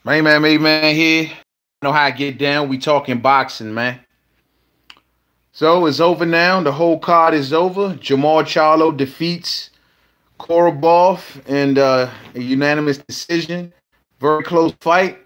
Man here. You know how I get down. We talking boxing, man. So it's over now. The whole card is over. Jermall Charlo defeats Korabov in a unanimous decision. Very close fight.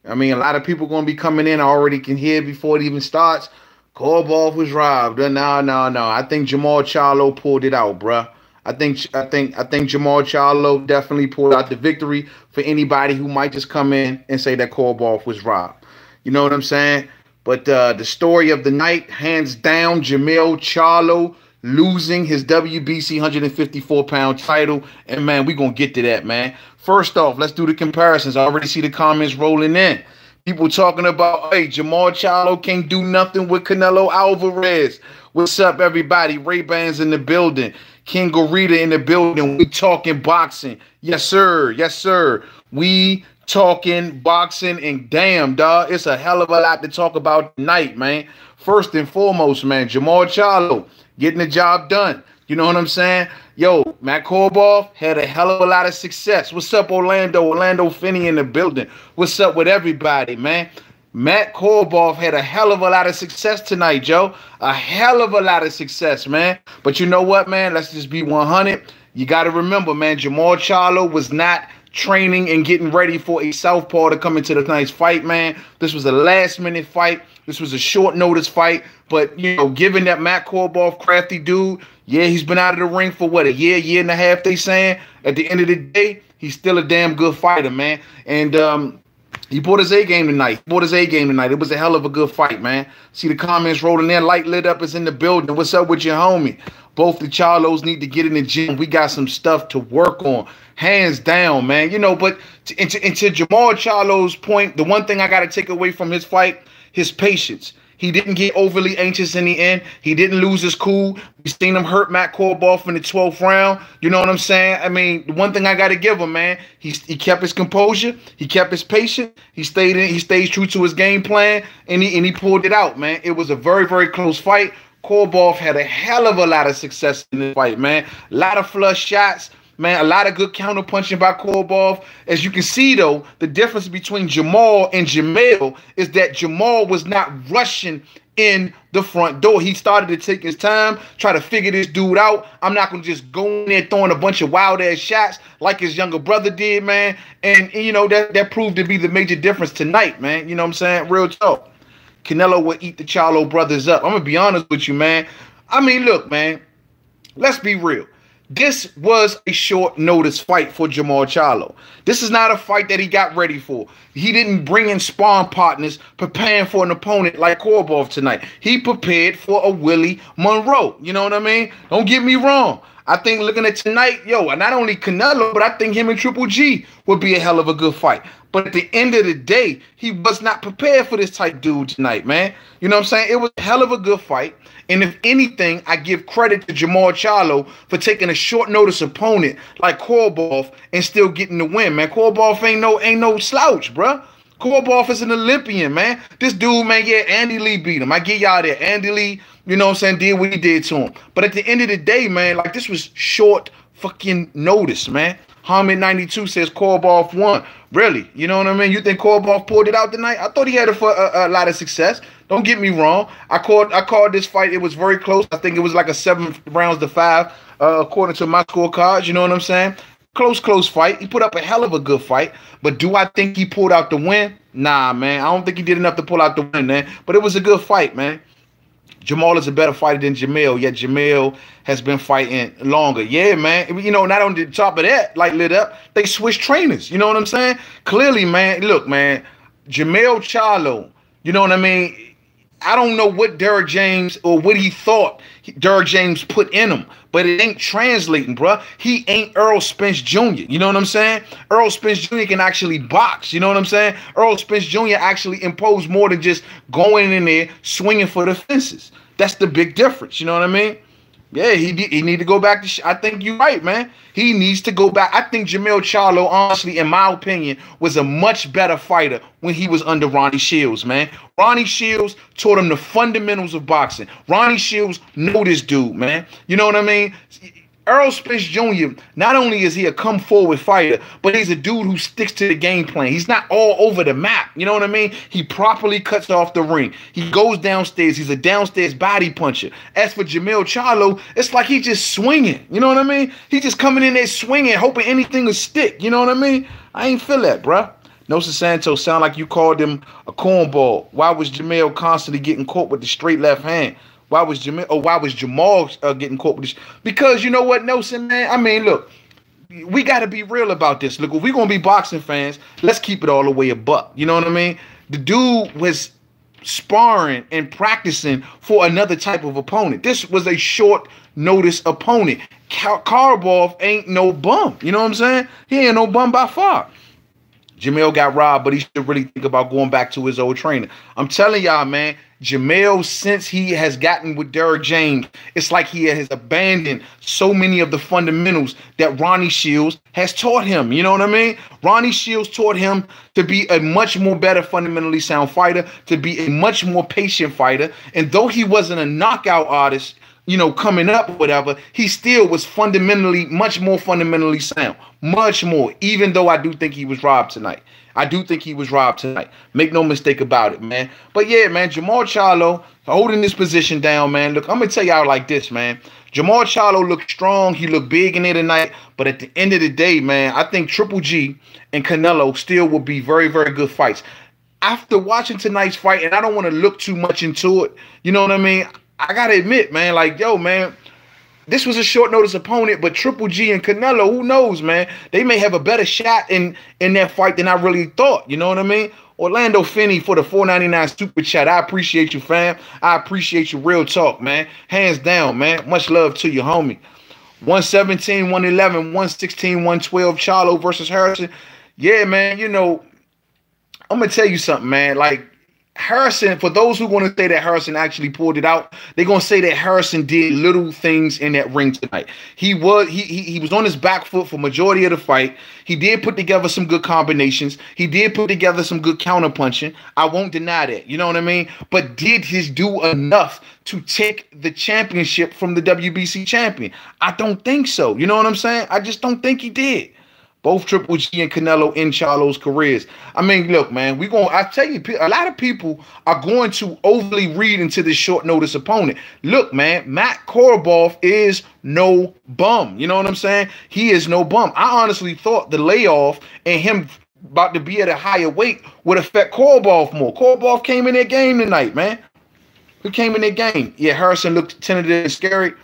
I mean, a lot of people going to be coming in. I already can hear before it even starts. Korabov was robbed. No. I think Jermall Charlo pulled it out, bruh. I think Jermall Charlo definitely pulled out the victory for anybody who might just come in and say that Korabov was robbed. You know what I'm saying? But the story of the night, hands down, Jermall Charlo losing his WBC 154-pound title. And, man, we're going to get to that, man. First off, let's do the comparisons. I already see the comments rolling in. People talking about, hey, Jermall Charlo can't do nothing with Canelo Alvarez. What's up, everybody? Ray-Bans in the building. King Gorita in the building. We talking boxing. Yes, sir. Yes, sir. We talking boxing, and damn, dog, it's a hell of a lot to talk about tonight, man. First and foremost, man, Jermall Charlo getting the job done. You know what I'm saying? Yo, Matt Korabov had a hell of a lot of success. What's up, Orlando? Orlando Finney in the building. What's up with everybody, man? Matt Korabov had a hell of a lot of success tonight, Joe. A hell of a lot of success, man. But you know what, man? Let's just be 100. You got to remember, man, Jermall Charlo was not training and getting ready for a southpaw to come into the night's fight, man. This was a last-minute fight. This was a short-notice fight. But, you know, given that Matt Korabov, crafty dude, yeah, he's been out of the ring for, what, a year and a half, they saying? At the end of the day, he's still a damn good fighter, man. And, he brought his A game tonight. It was a hell of a good fight, man. See the comments rolling in. Light lit up is in the building. What's up with your homie? Both the Charlos need to get in the gym. We got some stuff to work on. Hands down, man. You know, but to Jermall Charlo's point, the one thing I got to take away from his fight, his patience. He didn't get overly anxious in the end. He didn't lose his cool. We seen him hurt Matt Korabov in the 12th round. You know what I'm saying? I mean, the one thing I got to give him, man, he kept his composure. He kept his patience. He stayed true to his game plan, and he pulled it out, man. It was a very, very close fight. Korabov had a hell of a lot of success in this fight, man. A lot of flush shots. Man, a lot of good counter punching by Korabov. As you can see, though, the difference between Jermall and Jermell is that Jermall was not rushing in the front door. He started to take his time, try to figure this dude out. I'm not going to just go in there throwing a bunch of wild-ass shots like his younger brother did, man. And you know, that proved to be the major difference tonight, man. You know what I'm saying? Real talk. Canelo will eat the Charlo brothers up. I'm going to be honest with you, man. I mean, look, man, let's be real. This was a short notice fight for Jermall Charlo. This is not a fight that he got ready for. He didn't bring in sparring partners preparing for an opponent like Korabov tonight. He prepared for a Willie Monroe. You know what I mean? Don't get me wrong. I think looking at tonight, yo, not only Canelo, but I think him and Triple G would be a hell of a good fight. But at the end of the day, he was not prepared for this type dude tonight, man. You know what I'm saying? It was a hell of a good fight. And if anything, I give credit to Jermall Charlo for taking a short notice opponent like Korabov and still getting the win, man. Korabov ain't no slouch, bruh. Korabov is an Olympian, man. This dude, man, yeah, Andy Lee beat him. I get y'all there. Andy Lee, you know what I'm saying, did what he did to him. But at the end of the day, man, like, this was short fucking notice, man. Hamid 92 says Korabov won. Really? You know what I mean? You think Korabov pulled it out tonight? I thought he had a lot of success. Don't get me wrong. I called this fight. It was very close. I think it was like a 7 rounds to 5, according to my scorecards. You know what I'm saying? Close fight. He put up a hell of a good fight. But do I think he pulled out the win? Nah, man. I don't think he did enough to pull out the win, man. But it was a good fight, man. Jermall is a better fighter than Jermell, yet Jermell has been fighting longer. Yeah, man. You know, not on the top of that, like lit up, they switched trainers. You know what I'm saying? Clearly, man, look, man, Jermall Charlo, you know what I mean? I don't know what Derrick James or what he thought Derrick James put in him, but it ain't translating, bruh. He ain't Earl Spence Jr. You know what I'm saying? Earl Spence Jr. can actually box. You know what I'm saying? Earl Spence Jr. actually imposed more than just going in there swinging for the fences. That's the big difference. You know what I mean? Yeah, he need to go back to. I think you're right, man. He needs to go back. I think Jermall Charlo, honestly, in my opinion, was a much better fighter when he was under Ronnie Shields, man. Ronnie Shields taught him the fundamentals of boxing. Ronnie Shields know this dude, man. You know what I mean? Earl Spence Jr., not only is he a come forward fighter, but he's a dude who sticks to the game plan. He's not all over the map. You know what I mean? He properly cuts off the ring. He goes downstairs. He's a downstairs body puncher. As for Jermall Charlo, it's like he just swinging. You know what I mean? He just coming in there swinging, hoping anything will stick. You know what I mean? I ain't feel that, bruh. Nosa Santos, sound like you called him a cornball. Why was Jermell constantly getting caught with the straight left hand? Why was Jermall getting caught with this? Because you know what, Nelson, man? I mean, look, we got to be real about this. Look, if we're going to be boxing fans, let's keep it all the way a buck. You know what I mean? The dude was sparring and practicing for another type of opponent. This was a short notice opponent. Korabov ain't no bum. You know what I'm saying? He ain't no bum by far. Jermell got robbed, but he should really think about going back to his old trainer. I'm telling y'all, man, Jermell, since he has gotten with Derrick James, it's like he has abandoned so many of the fundamentals that Ronnie Shields has taught him. You know what I mean? Ronnie Shields taught him to be a much more better fundamentally sound fighter, to be a much more patient fighter. And though he wasn't a knockout artist, you know, coming up or whatever, he still was much more fundamentally sound. Much more, even though I do think he was robbed tonight. Make no mistake about it, man. But yeah, man, Jermall Charlo holding this position down, man. Look, I'm going to tell y'all like this, man. Jermall Charlo looked strong. He looked big in there tonight. But at the end of the day, man, I think Triple G and Canelo still will be very, very good fights. After watching tonight's fight, and I don't want to look too much into it, you know what I mean? I got to admit, man, like, yo, man, this was a short notice opponent, but Triple G and Canelo, who knows, man? They may have a better shot in that fight than I really thought. You know what I mean? Orlando Finney for the $4.99 super chat. I appreciate you, fam. I appreciate you. Real talk, man. Hands down, man. Much love to you, homie. 117, 111, 116, 112. Charlo versus Harrison. Yeah, man, you know, I'm going to tell you something, man. Like, Harrison, for those who want to say that Harrison actually pulled it out, they're going to say that Harrison did little things in that ring tonight. He was on his back foot for majority of the fight. He did put together some good combinations. He did put together some good counter punching. I won't deny that. You know what I mean? But did he do enough to take the championship from the WBC champion? I don't think so. You know what I'm saying? I just don't think he did. Both Triple G and Canelo in Charlo's careers. I mean, look, man, I tell you, a lot of people are going to overly read into this short notice opponent. Look, man, Matt Korabov is no bum. You know what I'm saying? He is no bum. I honestly thought the layoff and him about to be at a higher weight would affect Korabov more. Korabov came in that game tonight, man. He came in that game. Yeah, Harrison looked tentative and scary.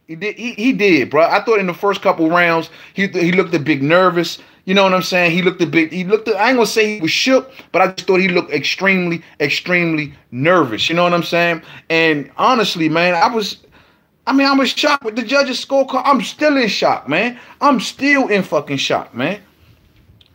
He did, bro. I thought in the first couple rounds he looked a bit nervous. You know what I'm saying? I ain't gonna say he was shook, but I just thought he looked extremely, extremely nervous. You know what I'm saying? And honestly, man, I was shocked with the judges' scorecard. I'm still in shock, man. I'm still in fucking shock, man.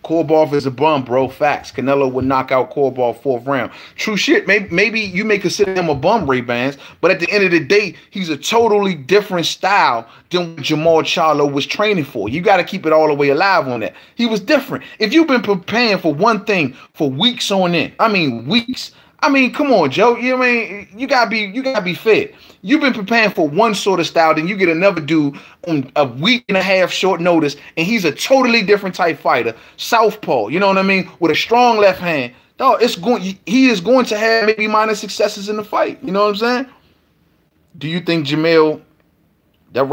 Korabov is a bum, bro. Facts. Canelo would knock out Korabov 4th round. True shit. Maybe you may consider him a bum, Ray-Bans, but at the end of the day, he's a totally different style than what Jermall Charlo was training for. You got to keep it all the way alive on that. He was different. If you've been preparing for one thing for weeks on end, weeks. Come on, Joe. You know what I mean? You gotta be fair. You've been preparing for one sort of style, then you get another dude on a week and a half short notice, and he's a totally different type fighter. Southpaw, you know what I mean? With a strong left hand. Dog, he is going to have maybe minor successes in the fight. You know what I'm saying? Do you think Jermell, that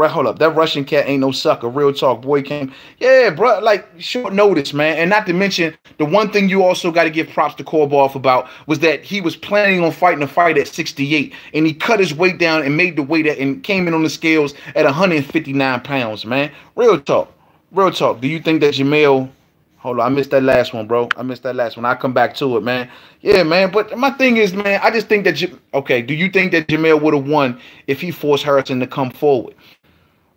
Russian cat ain't no sucker? Real talk, boy came. Yeah, bro, like short notice, man. And not to mention, the one thing you also got to give props to Korabov about was that he was planning on fighting a fight at 68, and he cut his weight down and made the weight and came in on the scales at 159 pounds, man. Real talk. Do you think that Jermell? Hold on, I missed that last one, bro. I'll come back to it, man. Yeah, man. But my thing is, man, I just think that do you think that Jermell would have won if he forced Harrison to come forward?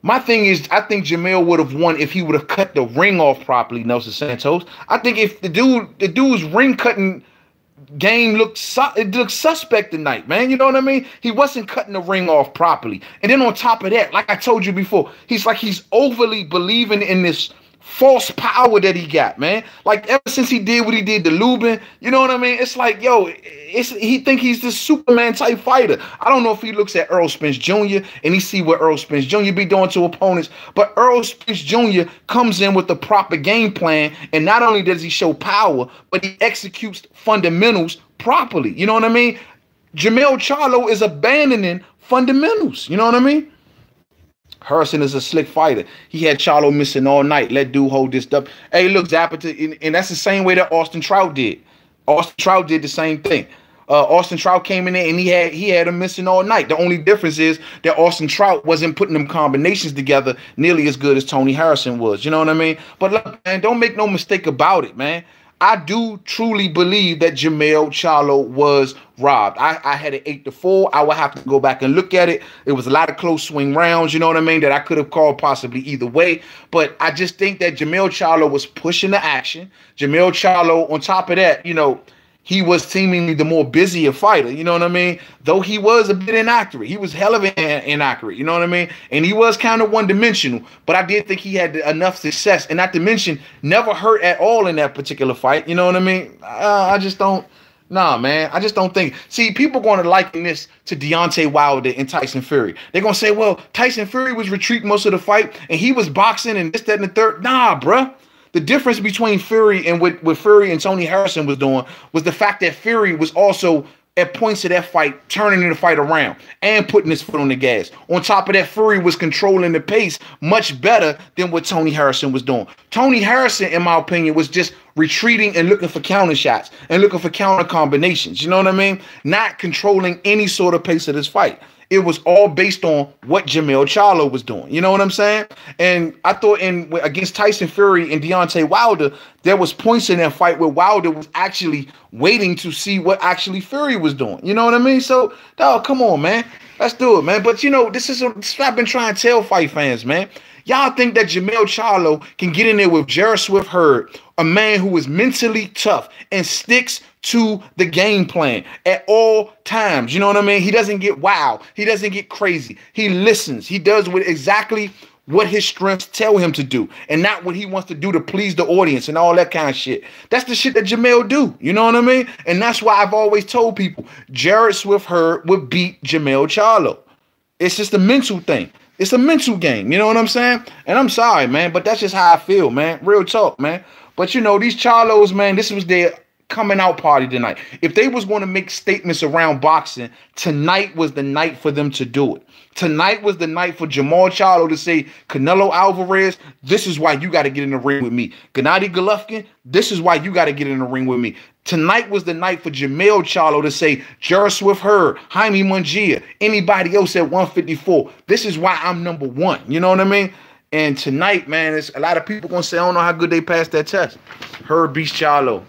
My thing is, I think Jermell would have won if he would have cut the ring off properly, Nelson Santos. I think if the dude's ring cutting game looked suspect tonight, man. You know what I mean? He wasn't cutting the ring off properly. And then on top of that, like I told you before, he's overly believing in this false power that he got, man. Like ever since he did what he did to Lubin, you know what I mean? It's like, yo, he think he's this Superman type fighter. I don't know if he looks at Errol Spence Jr. and he see what Errol Spence Jr. be doing to opponents, but Errol Spence Jr. comes in with the proper game plan, and not only does he show power, but he executes fundamentals properly. You know what I mean? Jermall Charlo is abandoning fundamentals. You know what I mean? Harrison is a slick fighter. He had Charlo missing all night. Let dude hold this stuff. Hey, look, Zappa, and that's the same way that Austin Trout did. Austin Trout did the same thing. Austin Trout came in there and he had him missing all night. The only difference is that Austin Trout wasn't putting them combinations together nearly as good as Tony Harrison was. You know what I mean? But look, man, don't make no mistake about it, man. I do truly believe that Jermall Charlo was robbed. I had it 8-4. I would have to go back and look at it. It was a lot of close swing rounds, you know what I mean, that I could have called possibly either way. But I just think that Jermall Charlo was pushing the action. Jermall Charlo, on top of that, you know, he was seemingly the more busier fighter, you know what I mean? Though he was a bit inaccurate. He was hell of inaccurate, you know what I mean? And he was kind of one-dimensional, but I did think he had enough success. And not to mention, never hurt at all in that particular fight, you know what I mean? I just don't, nah, man. I just don't think. See, people going to liken this to Deontay Wilder and Tyson Fury. They're going to say, well, Tyson Fury was retreating most of the fight, and he was boxing and this, that, and the third. Nah, bruh. The difference between Fury and what Fury and Tony Harrison was doing was the fact that Fury was also at points of that fight turning the fight around and putting his foot on the gas. On top of that, Fury was controlling the pace much better than what Tony Harrison was doing. Tony Harrison, in my opinion, was just retreating and looking for counter shots and looking for counter combinations. You know what I mean? Not controlling any sort of pace of this fight. It was all based on what Jermall Charlo was doing. You know what I'm saying? And I thought against Tyson Fury and Deontay Wilder, there was points in that fight where Wilder was actually waiting to see what actually Fury was doing. You know what I mean? So, dog, come on, man. Let's do it, man. But, you know, this is what I've been trying to tell fight fans, man. Y'all think that Jermall Charlo can get in there with Jarrett Swift Hurd, a man who is mentally tough and sticks to the game plan at all times. You know what I mean? He doesn't get wild. He doesn't get crazy. He listens. He does exactly what his strengths tell him to do and not what he wants to do to please the audience and all that kind of shit. That's the shit that Jermall do. You know what I mean? And that's why I've always told people Jarrett Swift Hurd would beat Jermall Charlo. It's just a mental thing. It's a mental game. You know what I'm saying? And I'm sorry, man, but that's just how I feel, man. Real talk, man. But, you know, these Charlos, man, this was their coming out party tonight. If they was going to make statements around boxing, tonight was the night for them to do it. Tonight was the night for Jermall Charlo to say, Canelo Alvarez, this is why you got to get in the ring with me. Gennady Golovkin, this is why you got to get in the ring with me. Tonight was the night for Jermall Charlo to say, Jarrett Swift Hurd, Jaime Munguia, anybody else at 154. This is why I'm number one. You know what I mean? And tonight, man, it's a lot of people going to say, I don't know how good they passed that test. Hurd beats Charlo.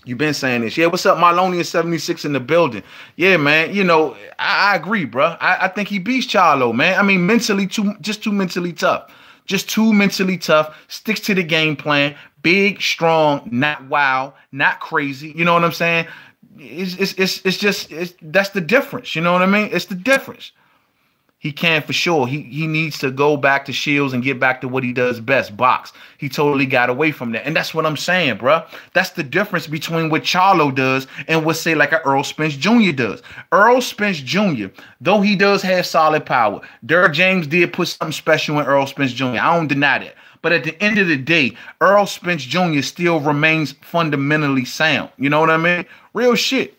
You've been saying this. Yeah, what's up, Marlonian 76 in the building? Yeah, man, you know, I agree, bro. I think he beats Charlo, man. I mean, mentally, just too mentally tough. Just too mentally tough. Sticks to the game plan. Big, strong, not wild, not crazy. You know what I'm saying? That's the difference. You know what I mean? It's the difference. He can for sure. He needs to go back to Shields and get back to what he does best, box. He totally got away from that. And that's what I'm saying, bro. That's the difference between what Charlo does and what, say, like an Errol Spence Jr. does. Errol Spence Jr., though he does have solid power, Derrick James did put something special in Errol Spence Jr. I don't deny that. But at the end of the day, Errol Spence Jr. still remains fundamentally sound. You know what I mean? Real shit.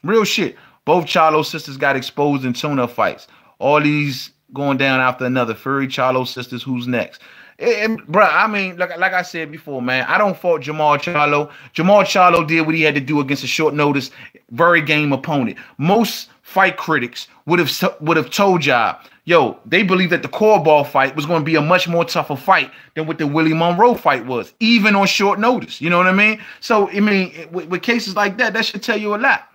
Real shit. Both Charlo sisters got exposed in tune-up fights. All these going down after another. Fury, Charlo sisters, who's next? Bro, I mean, like I said before, man, I don't fault Jermall Charlo. Jermall Charlo did what he had to do against a short notice, very game opponent. Most fight critics would have told y'all, yo, they believe that the Korabov fight was going to be a much more tougher fight than what the Willie Monroe fight was, even on short notice. You know what I mean? So, I mean, with cases like that should tell you a lot.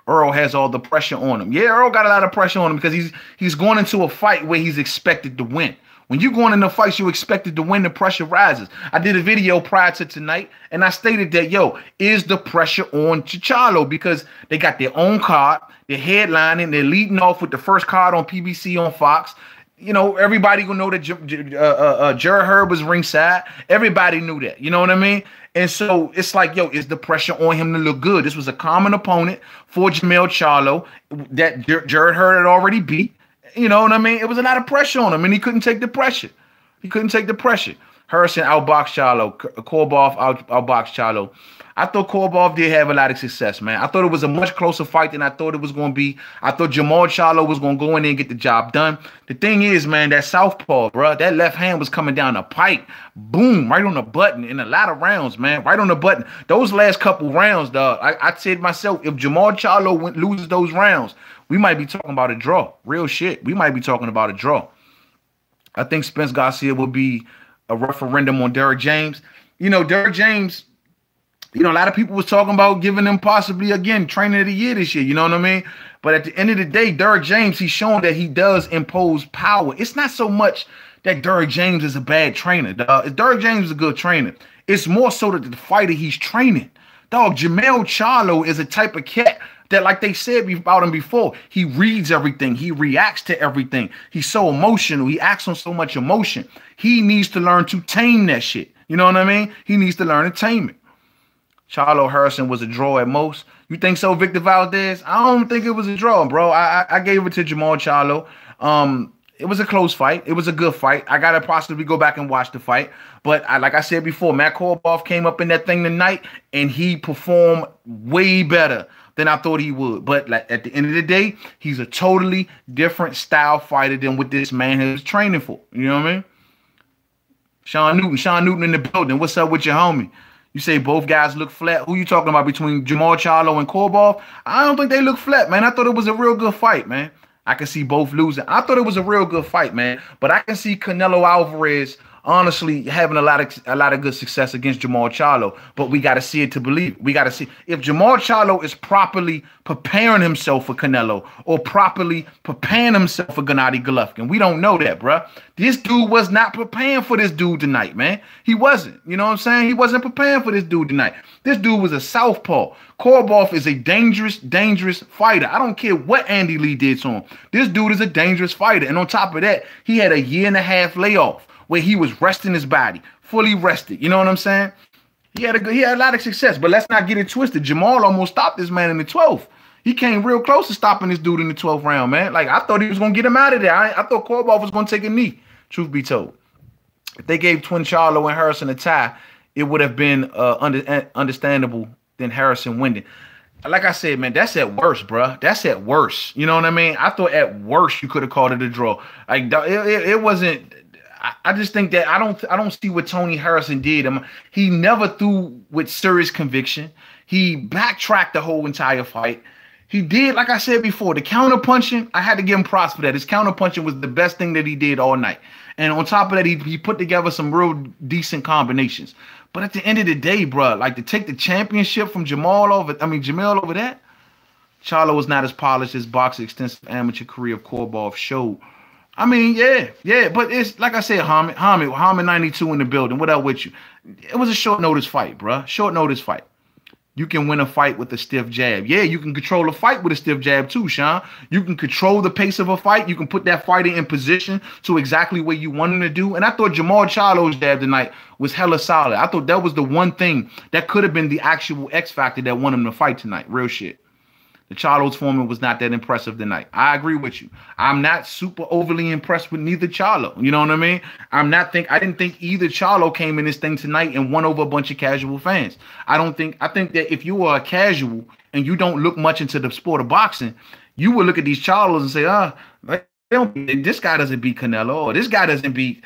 Earl has all the pressure on him. Yeah, Earl got a lot of pressure on him because he's going into a fight where he's expected to win. When you're going into fights you expected to win, the pressure rises. I did a video prior to tonight, and I stated that, yo, is the pressure on Charlo because they got their own card, they're headlining, they're leading off with the first card on PBC on Fox. You know, everybody gonna know that Jared Herb was ringside. Everybody knew that. You know what I mean? And so it's like, yo, is the pressure on him to look good? This was a common opponent for Jermall Charlo that Jared Herb had already beat. You know what I mean? It was a lot of pressure on him, and he couldn't take the pressure. He couldn't take the pressure. Harrison outboxed Charlo. Korabov outboxed Charlo. I thought Korabov did have a lot of success, man. I thought it was a much closer fight than I thought it was going to be. I thought Jermall Charlo was going to go in there and get the job done. The thing is, man, that southpaw, bro, that left hand was coming down the pipe. Boom, right on the button in a lot of rounds, man. Right on the button. Those last couple rounds, dog, I said to myself, if Jermall Charlo loses those rounds, we might be talking about a draw. Real shit. We might be talking about a draw. I think Spence Garcia will be a referendum on Derrick James. You know, Derrick James, you know, a lot of people was talking about giving him possibly, again, trainer of the year this year. You know what I mean? But at the end of the day, Derrick James, he's shown that he does impose power. It's not so much that Derrick James is a bad trainer. Derrick James is a good trainer. It's more so that the fighter he's training. Dog, Jermall Charlo is a type of cat that, like they said about him before, he reads everything. He reacts to everything. He's so emotional. He acts on so much emotion. He needs to learn to tame that shit. You know what I mean? He needs to learn to tame it. Charlo Harrison was a draw at most. You think so, Victor Valdez? I don't think it was a draw, bro. I gave it to Jermall Charlo. It was a close fight. It was a good fight. I got to possibly go back and watch the fight. But like I said before, Matt Korabov came up in that thing tonight, and he performed way better than I thought he would. But like, at the end of the day, he's a totally different style fighter than what this man is training for. You know what I mean? Sean Newton in the building. What's up with your homie? You say both guys look flat. Who you talking about between Jermall Charlo and Korabov? I don't think they look flat, man. I thought it was a real good fight, man. I can see both losing. I thought it was a real good fight, man. But I can see Canelo Alvarez honestly having a lot of good success against Jermall Charlo. But we got to see it to believe it. We got to see if Jermall Charlo is properly preparing himself for Canelo or properly preparing himself for Gennady Golovkin. We don't know that, bruh. This dude was not preparing for this dude tonight, man. He wasn't. You know what I'm saying? He wasn't preparing for this dude tonight. This dude was a southpaw. Korabov is a dangerous fighter. I don't care what Andy Lee did to him. This dude is a dangerous fighter. And on top of that, he had a 1.5 year layoff where he was resting his body, fully rested. You know what I'm saying? He had a lot of success, but let's not get it twisted. Jermall almost stopped this man in the 12th. He came real close to stopping this dude in the 12th round, man. Like, I thought he was going to get him out of there. I thought Korabov was going to take a knee, truth be told. If they gave Twin Charlo and Harrison a tie, it would have been understandable than Harrison winning. Like I said, man, that's at worst, bro. That's at worst. You know what I mean? I thought at worst you could have called it a draw. Like, it wasn't. I just think that I don't see what Tony Harrison did. He never threw with serious conviction. He backtracked the whole entire fight. He did, like I said before, the counter punching. I had to give him props for that. His counter punching was the best thing that he did all night. And on top of that, he put together some real decent combinations. But at the end of the day, bro, like to take the championship from Jermell over that, Charlo was not as polished as boxing extensive amateur career of Korabov showed. I mean, yeah, but it's like I said, Hamid 92 in the building. What up with you? It was a short notice fight, bro. Short notice fight. You can win a fight with a stiff jab. Yeah, you can control a fight with a stiff jab too, Sean. You can control the pace of a fight. You can put that fighter in position to exactly what you want him to do. And I thought Jermall Charlo's jab tonight was hella solid. I thought that was the one thing that could have been the actual X factor that won him the fight tonight. Real shit. The Charlo's foreman was not that impressive tonight. I agree with you. I'm not super overly impressed with neither Charlo. You know what I mean? I didn't think either Charlo came in this thing tonight and won over a bunch of casual fans. I think that if you are a casual and you don't look much into the sport of boxing, you would look at these Charlos and say, this guy doesn't beat Canelo, or this guy doesn't beat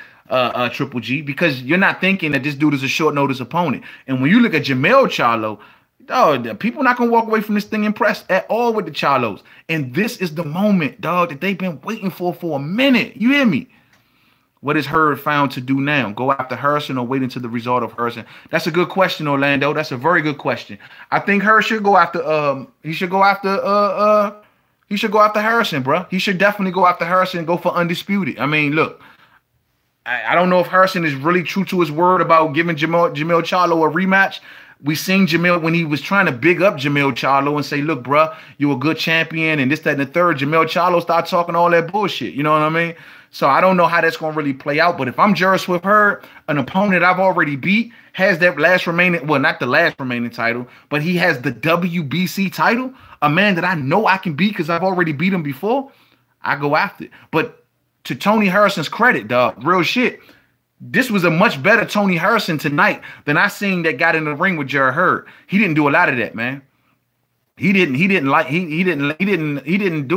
Triple G, because you're not thinking that this dude is a short notice opponent. And when you look at Jermall Charlo, dog, people not gonna walk away from this thing impressed at all with the Charlos. And this is the moment, dog, that they've been waiting for a minute. You hear me? What is Hurd found to do now? Go after Harrison or wait until the result of Harrison? That's a good question, Orlando. That's a very good question. I think Hurd should go after he should go after Harrison, bro. He should definitely go after Harrison and go for undisputed. I mean, look, I don't know if Harrison is really true to his word about giving Jermall Charlo a rematch. We seen Jermell when he was trying to big up Jermall Charlo and say, look, bro, you're a good champion and this, that, and the third. Jermall Charlo started talking all that bullshit. You know what I mean? So I don't know how that's going to really play out. But if I'm Jermell Swift Hurd, an opponent I've already beat, has that last remaining, well, not the last remaining title, but he has the WBC title, a man that I know I can beat because I've already beat him before, I go after it. But to Tony Harrison's credit, dog, real shit, this was a much better Tony Harrison tonight than I seen that got in the ring with Jermall Hurd. He didn't do a lot of that, man. He didn't do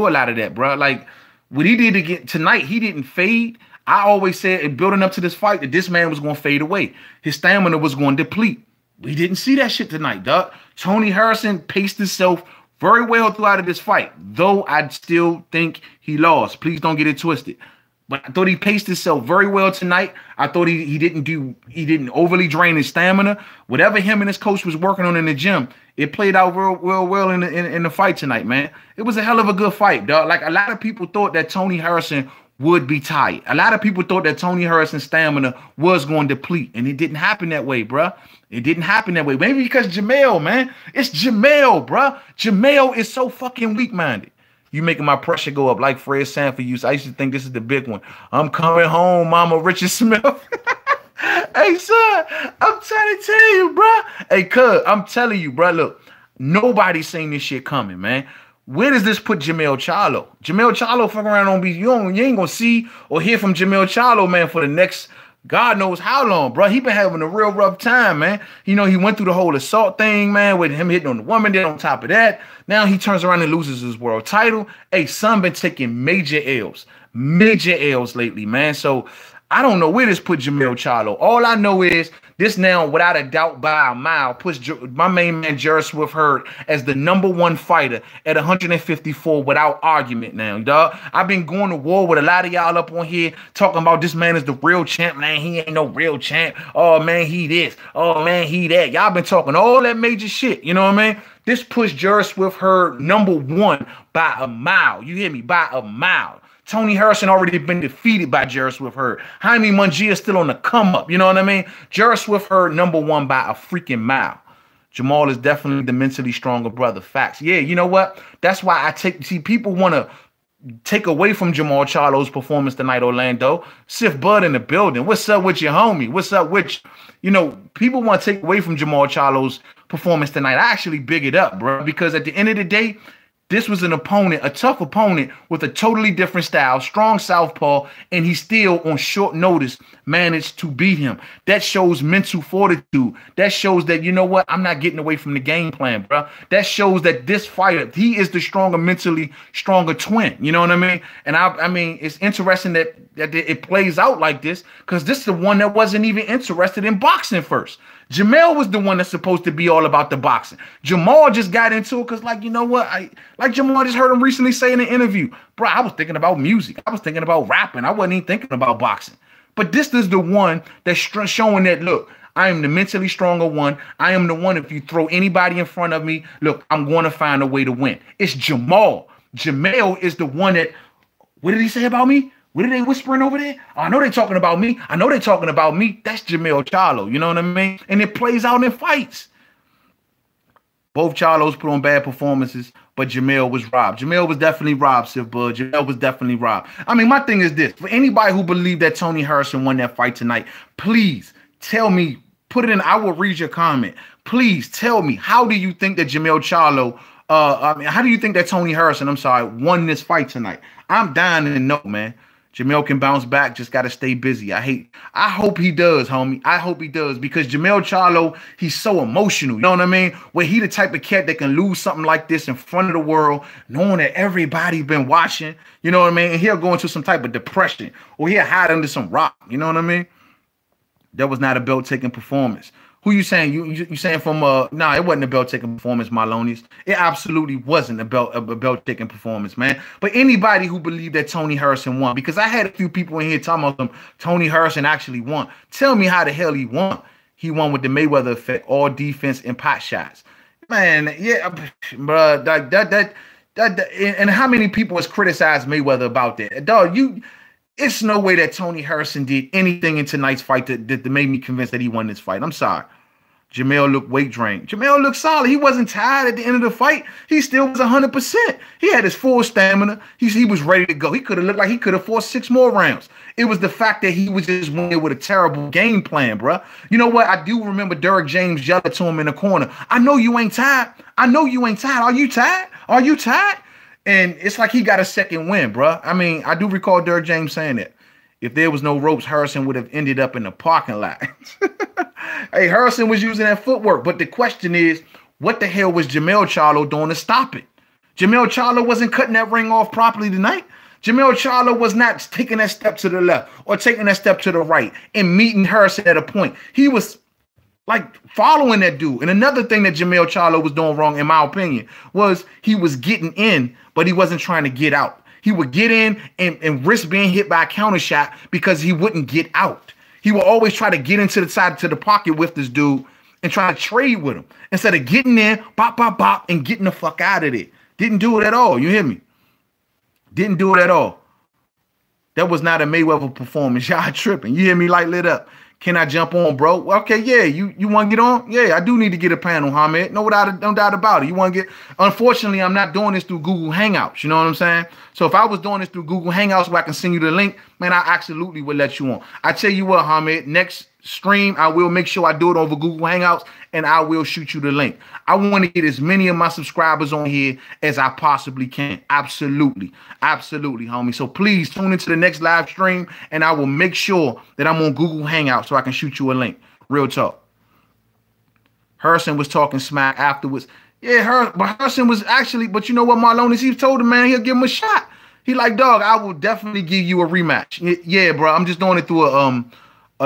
a lot of that, bro. Like what he did again tonight, he didn't fade. I always said in building up to this fight that this man was going to fade away. His stamina was going to deplete. We didn't see that shit tonight, dog. Tony Harrison paced himself very well throughout of this fight, though I still think he lost. Please don't get it twisted. But I thought he paced himself very well tonight. I thought he didn't overly drain his stamina. Whatever him and his coach was working on in the gym, it played out real well in the fight tonight, man. It was a hell of a good fight, dog. Like a lot of people thought that Tony Harrison would be tired. A lot of people thought that Tony Harrison's stamina was going to deplete, and it didn't happen that way, bro. It didn't happen that way. Maybe because Jermell, man. It's Jermell, bro. Jermell is so fucking weak-minded. You making my pressure go up like Fred Sanford used. I used to think this is the big one. I'm coming home, Mama Richard Smith. Hey, son, I'm trying to tell you, bro. Hey, cuz, I'm telling you, bro. Look, nobody's seen this shit coming, man. Where does this put Jermall Charlo? Jermall Charlo fucking around on you ain't gonna see or hear from Jermall Charlo, man, for the next God knows how long, bro. He been having a real rough time, man. You know, he went through the whole assault thing, man, with him hitting on the woman. Then on top of that, now he turns around and loses his world title. Hey, son been taking major L's lately, man. So I don't know where this put Jermall Charlo. All I know is this now, without a doubt, by a mile, puts my main man Jermall Swift Hurd as the #1 fighter at 154 without argument now, dog. I've been going to war with a lot of y'all up on here talking about this man is the real champ, man. He ain't no real champ. Oh, man, he this. Oh, man, he that. Y'all been talking all that major shit, you know what I mean? This puts Jermall Swift Hurd #1 by a mile. You hear me? By a mile. Tony Harrison already been defeated by Jermall Swift Hurd. Jaime Munguia still on the come up. You know what I mean? Jermall Swift Hurd #1 by a freaking mile. Jermall is definitely the mentally stronger brother. Facts. Yeah, you know what? That's why see, people want to take away from Jermall Charlo's performance tonight, Orlando. Sif Bud in the building. What's up with your homie? What's up with, you know, people want to take away from Jermall Charlo's performance tonight. I actually big it up, bro, because at the end of the day, this was an opponent, a tough opponent with a totally different style, strong southpaw, and he still, on short notice, managed to beat him. That shows mental fortitude. That shows that, you know what, I'm not getting away from the game plan, bro. That shows that this fighter, he is the mentally stronger twin. You know what I mean? And I mean, it's interesting that it plays out like this because this is the one that wasn't even interested in boxing first. Jermell was the one that's supposed to be all about the boxing. Jermall just got into it because, like, you know what? Like Jermall just heard him recently say in an interview, bro, I was thinking about music. I was thinking about rapping. I wasn't even thinking about boxing. But this is the one that's showing that, look, I am the mentally stronger one. I am the one, if you throw anybody in front of me, look, I'm going to find a way to win. It's Jermall. Jermell is the one that, what did he say about me? What are they whispering over there? Oh, I know they're talking about me. I know they're talking about me. That's Jermall Charlo. You know what I mean? And it plays out in fights. Both Charlos put on bad performances, but Jermell was robbed. Jermell was definitely robbed, Sif Bud. Jermell was definitely robbed. I mean, my thing is this. For anybody who believed that Tony Harrison won that fight tonight, please tell me, put it in, I will read your comment. Please tell me, how do you think that Jermall Charlo, how do you think that Tony Harrison, won this fight tonight? I'm dying to know, man. Jermell can bounce back, just got to stay busy. I hope he does, homie. I hope he does because Jermall Charlo, he's so emotional. You know what I mean? Where he the type of cat that can lose something like this in front of the world, knowing that everybody's been watching. You know what I mean? And he'll go into some type of depression or he'll hide under some rock. You know what I mean? That was not a belt-taking performance. Who you saying? You saying from nah, it wasn't a belt-taking performance, Marlonis. It absolutely wasn't a belt-taking performance, man. But anybody who believed that Tony Harrison won, because I had a few people in here talking about them, Tony Harrison actually won. Tell me how the hell he won. He won with the Mayweather effect, all defense and pot shots. Man, yeah, bro, that and how many people has criticized Mayweather about that? Dog, it's no way that Tony Harrison did anything in tonight's fight that made me convinced that he won this fight. I'm sorry. Jermell looked weight drained. Jermell looked solid. He wasn't tired at the end of the fight. He still was 100%. He had his full stamina. He was ready to go. He could have looked like he could have fought 6 more rounds. It was the fact that he was just winning with a terrible game plan, bro. You know what? I do remember Derrick James yelling to him in the corner. I know you ain't tired. I know you ain't tired. Are you tired? Are you tired? And it's like he got a second win, bro. I mean, I do recall Derrick James saying that. If there was no ropes, Harrison would have ended up in the parking lot. Hey, Harrison was using that footwork. But the question is, what the hell was Jermall Charlo doing to stop it? Jermall Charlo wasn't cutting that ring off properly tonight. Jermall Charlo was not taking that step to the left or taking that step to the right and meeting Harrison at a point. He was like following that dude. And another thing that Jermall Charlo was doing wrong, in my opinion, was he was getting in, but he wasn't trying to get out. He would get in and risk being hit by a counter shot because he wouldn't get out. He would always try to get into the side to the pocket with this dude and try to trade with him instead of getting in, bop, bop, bop, and getting the fuck out of there. Didn't do it at all. You hear me? Didn't do it at all. That was not a Mayweather performance. Y'all tripping. You hear me? Like lit up. Can I jump on, bro? Well, okay, yeah. You want to get on? Yeah, I do need to get a panel, Hamed. No doubt about it. You want to get? Unfortunately, I'm not doing this through Google Hangouts. You know what I'm saying? So if I was doing this through Google Hangouts where I can send you the link, man, I absolutely would let you on. I tell you what, Hamed, next stream, I will make sure I do it over Google Hangouts and I will shoot you the link. I want to get as many of my subscribers on here as I possibly can. Absolutely. Absolutely, homie. So please tune into the next live stream and I will make sure that I'm on Google Hangouts so I can shoot you a link. Real talk. Harrison was talking smack afterwards. Yeah, but Harrison was actually, but you know what, Marlon, he told him, man, he'll give him a shot. He like, dog, I will definitely give you a rematch. Yeah, bro, I'm just doing it through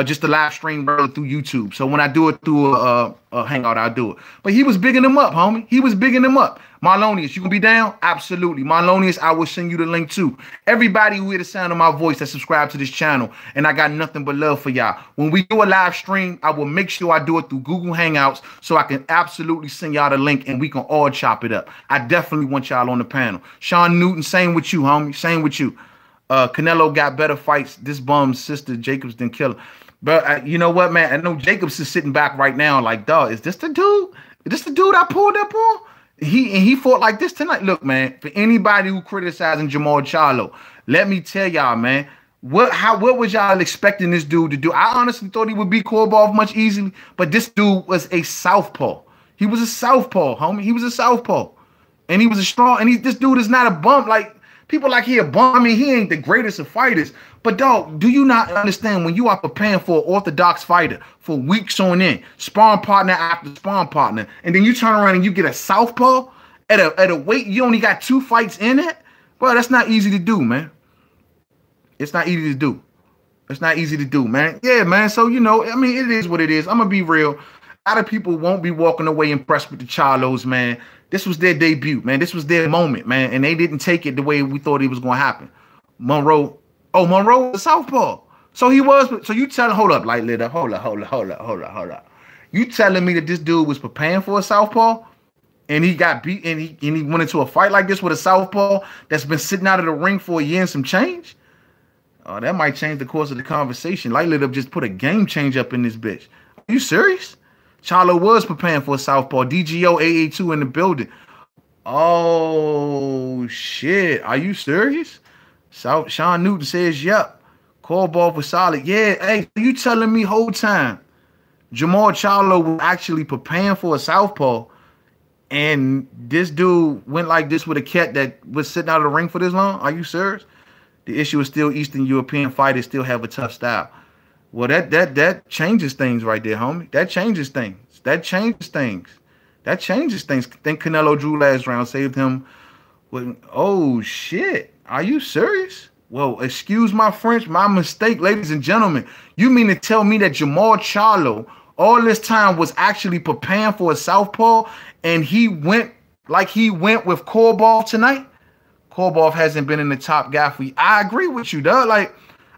just a live stream through YouTube. So when I do it through a Hangout, I'll do it. But he was bigging him up, homie. He was bigging him up. Marlonius, you gonna be down? Absolutely. Marlonius, I will send you the link too. Everybody who hear the sound of my voice that subscribe to this channel, and I got nothing but love for y'all. When we do a live stream, I will make sure I do it through Google Hangouts so I can absolutely send y'all the link and we can all chop it up. I definitely want y'all on the panel. Sean Newton, same with you, homie. Same with you. Canelo got better fights. This bum's sister Jacobs didn't kill her. But you know what, man? I know Jacobs is sitting back right now like, dog, is this the dude? Is this the dude I pulled up on? He fought like this tonight. Look, man, for anybody who criticizing Jermall Charlo, let me tell y'all, man, what was y'all expecting this dude to do? I honestly thought he would beat Korabov much easily, but this dude was a southpaw. He was a southpaw, homie. He was a southpaw. And he was a strong, and this dude is not a bump. Like, people like he a bum. I mean, he ain't the greatest of fighters. But, dog, do you not understand when you are preparing for an orthodox fighter for weeks on end, sparring partner after sparring partner, and then you turn around and you get a southpaw at a weight you only got 2 fights in it? Well, that's not easy to do, man. It's not easy to do. It's not easy to do, man. Yeah, man. So, you know, I mean, it is what it is. I'm going to be real. A lot of people won't be walking away impressed with the Charlos, man. This was their debut, man. This was their moment, man. And they didn't take it the way we thought it was going to happen. Monroe was a southpaw. So he was. So you telling, hold up, light lit up. Hold up. You telling me that this dude was preparing for a southpaw and he got beat and he went into a fight like this with a southpaw that's been sitting out of the ring for a year and some change? Oh, that might change the course of the conversation. Light lit up just put a game change up in this bitch. Are you serious? Charlo was preparing for a southpaw. DGO AA2 in the building. Oh, shit. Are you serious? Sean Newton says, yep. Korabov was solid. Yeah, hey, you telling me whole time Jermall Charlo was actually preparing for a southpaw and this dude went like this with a cat that was sitting out of the ring for this long? Are you serious? The issue is still Eastern European fighters still have a tough style. Well, that changes things right there, homie. That changes things. That changes things. That changes things. I think Canelo drew last round, saved him. Oh, shit. Are you serious? Well, excuse my French, my mistake, ladies and gentlemen. You mean to tell me that Jermall Charlo all this time was actually preparing for a southpaw and he went like he went with Korabov tonight? Korabov hasn't been in the top guy for you. I agree with you, dog. Like,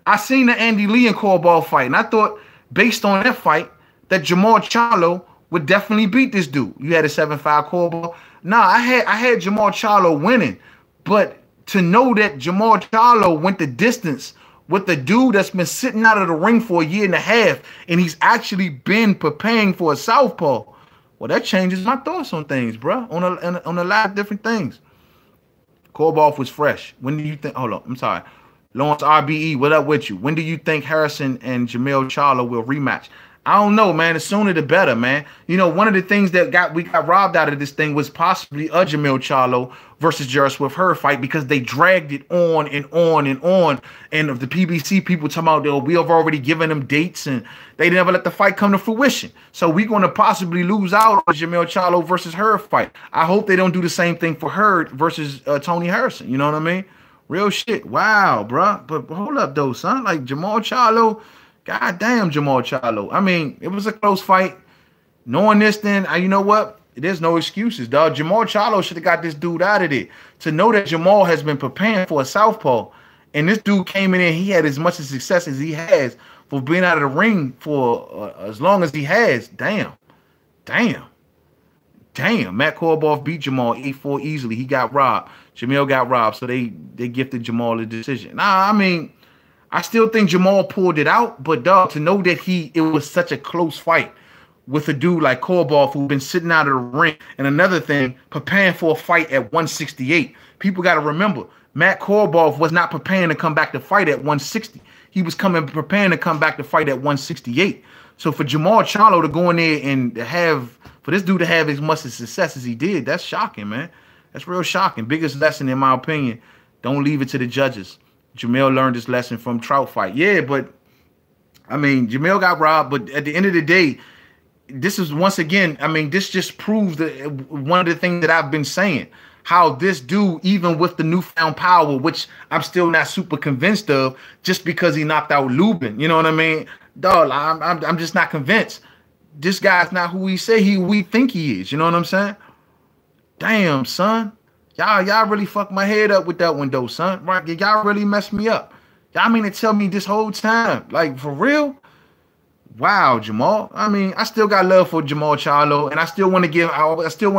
I seen the Andy Lee and Korabov fight, and I thought, based on that fight, that Jermall Charlo would definitely beat this dude. You had a 7-5 Korabov. Nah, I had Jermall Charlo winning, but to know that Jermall Charlo went the distance with the dude that's been sitting out of the ring for a year and a half, and he's actually been preparing for a southpaw. Well, that changes my thoughts on things, bro. On a lot of different things. Korabov was fresh. When do you think? Hold on, I'm sorry. Lawrence RBE, what up with you? When do you think Harrison and Jermall Charlo will rematch? I don't know, man. The sooner the better, man. You know, one of the things that we got robbed out of this thing was possibly a Jermall Charlo versus Jarrell Swift her fight, because they dragged it on and on and on. And of the PBC people talking about, oh, we have already given them dates, and they never let the fight come to fruition. So we're going to possibly lose out on Jermall Charlo versus her fight. I hope they don't do the same thing for her versus Tony Harrison. You know what I mean? Real shit. Wow, bro. But hold up, though, son. Like Jermall Charlo. Goddamn, Jermall Charlo. I mean, it was a close fight. Knowing this, then, you know what? There's no excuses, dog. Jermall Charlo should have got this dude out of there. To know that Jermall has been preparing for a southpaw, and this dude came in and he had as much success as he has for being out of the ring for as long as he has. Damn. Damn. Damn. Matt Korabov beat Jermall 8-4 easily. He got robbed. Jermall got robbed, so they gifted Jermall the decision. Nah, I mean, I still think Jermall pulled it out, but dog, to know that it was such a close fight with a dude like Korabov who's been sitting out of the ring, and another thing, preparing for a fight at 168. People got to remember, Matt Korabov was not preparing to come back to fight at 160. He was preparing to come back to fight at 168. So for Jermall Charlo to go in there and for this dude to have as much success as he did, that's shocking, man. That's real shocking. Biggest lesson, in my opinion, don't leave it to the judges. Jermell learned this lesson from Trout fight. Yeah, but, I mean, Jermell got robbed, but at the end of the day, this is, once again, I mean, this just proves that one of the things that I've been saying, how this dude, even with the newfound power, which I'm still not super convinced of, just because he knocked out Lubin, you know what I mean? Dog, I'm just not convinced. This guy's not who we think he is, you know what I'm saying? Damn, son. Y'all really fucked my head up with that one, though, son. Right? Y'all really messed me up. Y'all mean to tell me this whole time? Like, for real? Wow, Jermall. I mean, I still got love for Jermall Charlo, and I still want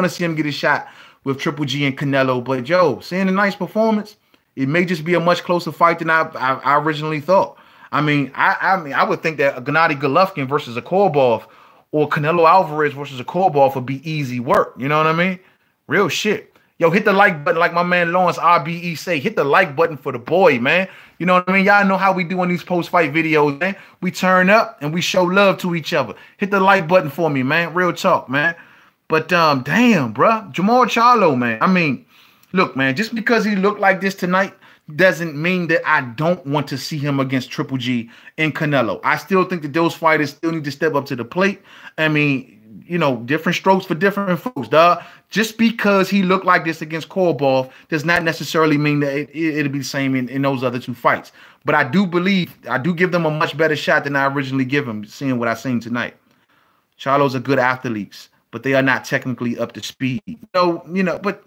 to see him get a shot with Triple G and Canelo. But, yo, seeing a nice performance, it may just be a much closer fight than I originally thought. I mean, I would think that a Gennady Golovkin versus a Korabov, or Canelo Alvarez versus a Korabov would be easy work. You know what I mean? Real shit. Yo, hit the like button like my man Lawrence RBE say. Hit the like button for the boy, man. You know what I mean? Y'all know how we do on these post-fight videos, man. We turn up and we show love to each other. Hit the like button for me, man. Real talk, man. But, damn, bro. Jermall Charlo, man. I mean, look, man, just because he looked like this tonight doesn't mean that I don't want to see him against Triple G and Canelo. I still think that those fighters still need to step up to the plate. I mean, you know, different strokes for different folks, dog. Just because he looked like this against Korabov does not necessarily mean that it'll be the same in those other two fights. But I do give them a much better shot than I originally give them, seeing what I seen tonight. Charlo's are good athletes, but they are not technically up to speed. But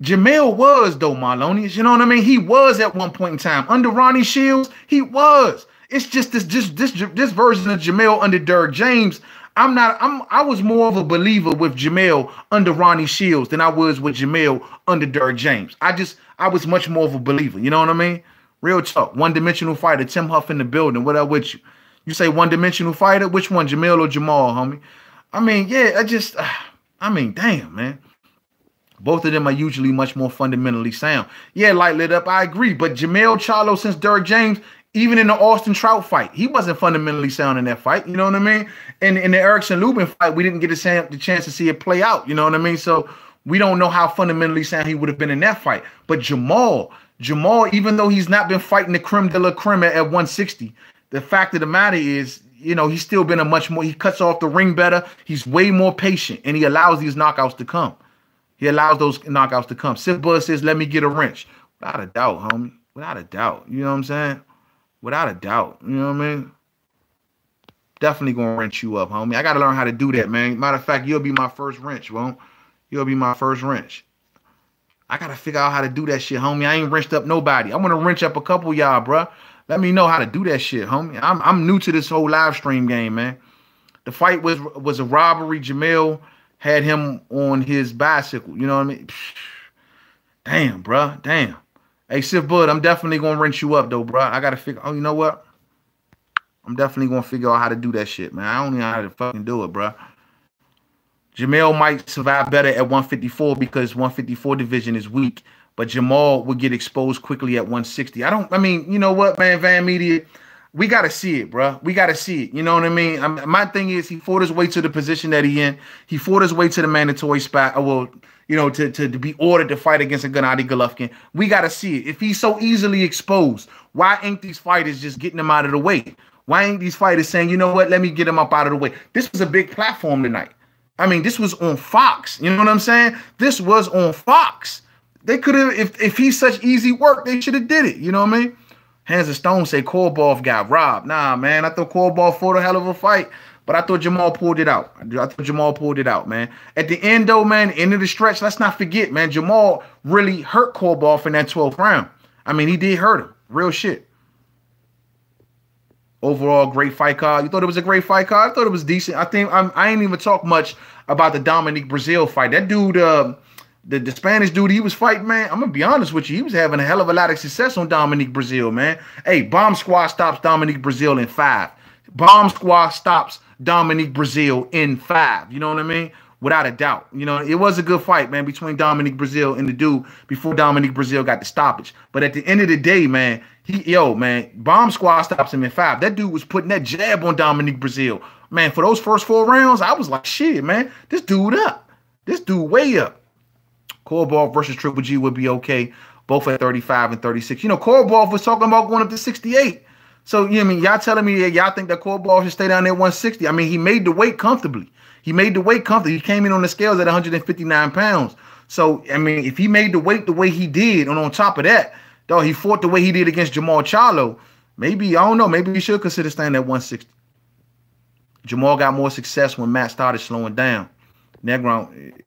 Jermell was, though, Marlonius. You know what I mean? He was at one point in time. Under Ronnie Shields, he was. It's just this version of Jermell under Derrick James. I was more of a believer with Jermell under Ronnie Shields than I was with Jermell under Derrick James. I was much more of a believer. You know what I mean? Real talk. One-dimensional fighter. Tim Huff in the building. What up with you? You say one-dimensional fighter? Which one, Jermell or Jermall, homie? I mean, yeah, damn, man. Both of them are usually much more fundamentally sound. Yeah, light lit up. I agree. But Jermall Charlo since Derrick James, even in the Austin Trout fight, he wasn't fundamentally sound in that fight. You know what I mean? And in the Erickson Lubin fight, we didn't get the chance to see it play out. You know what I mean? So we don't know how fundamentally sound he would have been in that fight. But Jermall, even though he's not been fighting the creme de la creme at 160, the fact of the matter is, you know, he's still been he cuts off the ring better. He's way more patient, and he allows these knockouts to come. He allows those knockouts to come. Sip Buzz says, let me get a wrench. Without a doubt, homie. Without a doubt. You know what I'm saying? Without a doubt. You know what I mean? Definitely going to wrench you up, homie. I got to learn how to do that, man. Matter of fact, you'll be my first wrench, won't? You'll be my first wrench. I got to figure out how to do that shit, homie. I ain't wrenched up nobody. I want to wrench up a couple of y'all, bro. Let me know how to do that shit, homie. I'm new to this whole live stream game, man. The fight was a robbery. Jermell had him on his bicycle. You know what I mean? Damn, bro. Damn. Hey, Sif Bud, I'm definitely gonna rinse you up though, bro. I gotta figure. Oh, you know what? I'm definitely gonna figure out how to do that shit, man. I don't know how to fucking do it, bro. Jermell might survive better at 154 because 154 division is weak, but Jermall would get exposed quickly at 160. I mean, you know what, man, Van Media, we got to see it, bro. We got to see it. You know what I mean? My thing is he fought his way to the position that he in. He fought his way to the mandatory spot. Well, you know, to be ordered to fight against a Gennady Golovkin. We got to see it. If he's so easily exposed, why ain't these fighters just getting him out of the way? Why ain't these fighters saying, you know what, let me get him up out of the way? This was a big platform tonight. I mean, this was on Fox. You know what I'm saying? This was on Fox. They could have, if he's such easy work, they should have did it. You know what I mean? Hands of Stone say Korabov got robbed. Nah, man. I thought Korabov fought a hell of a fight, but I thought Jermall pulled it out. I thought Jermall pulled it out, man. At the end, though, man, end of the stretch, let's not forget, man, Jermall really hurt Korabov in that 12th round. I mean, he did hurt him. Real shit. Overall, great fight card. You thought it was a great fight card? I thought it was decent. I think I ain't even talk much about the Dominique Brazil fight. That dude, the Spanish dude he was fighting, man, I'm going to be honest with you. He was having a hell of a lot of success on Dominique Brazil, man. Hey, Bomb Squad stops Dominique Brazil in 5. Bomb Squad stops Dominique Brazil in 5. You know what I mean? Without a doubt. You know, it was a good fight, man, between Dominique Brazil and the dude before Dominique Brazil got the stoppage. But at the end of the day, man, man, Bomb Squad stops him in 5. That dude was putting that jab on Dominique Brazil. Man, for those first 4 rounds, I was like, shit, man, this dude up. This dude way up. Korabov versus Triple G would be okay, both at 35 and 36. You know, Korabov was talking about going up to 68. So, you know what I mean? Y'all telling me that y'all think that Korabov should stay down there at 160. I mean, he made the weight comfortably. He made the weight comfortably. He came in on the scales at 159 pounds. So, I mean, if he made the weight the way he did, and on top of that, though, he fought the way he did against Jermall Charlo, maybe, I don't know, maybe he should consider staying at 160. Jermall got more success when Matt started slowing down. Negron.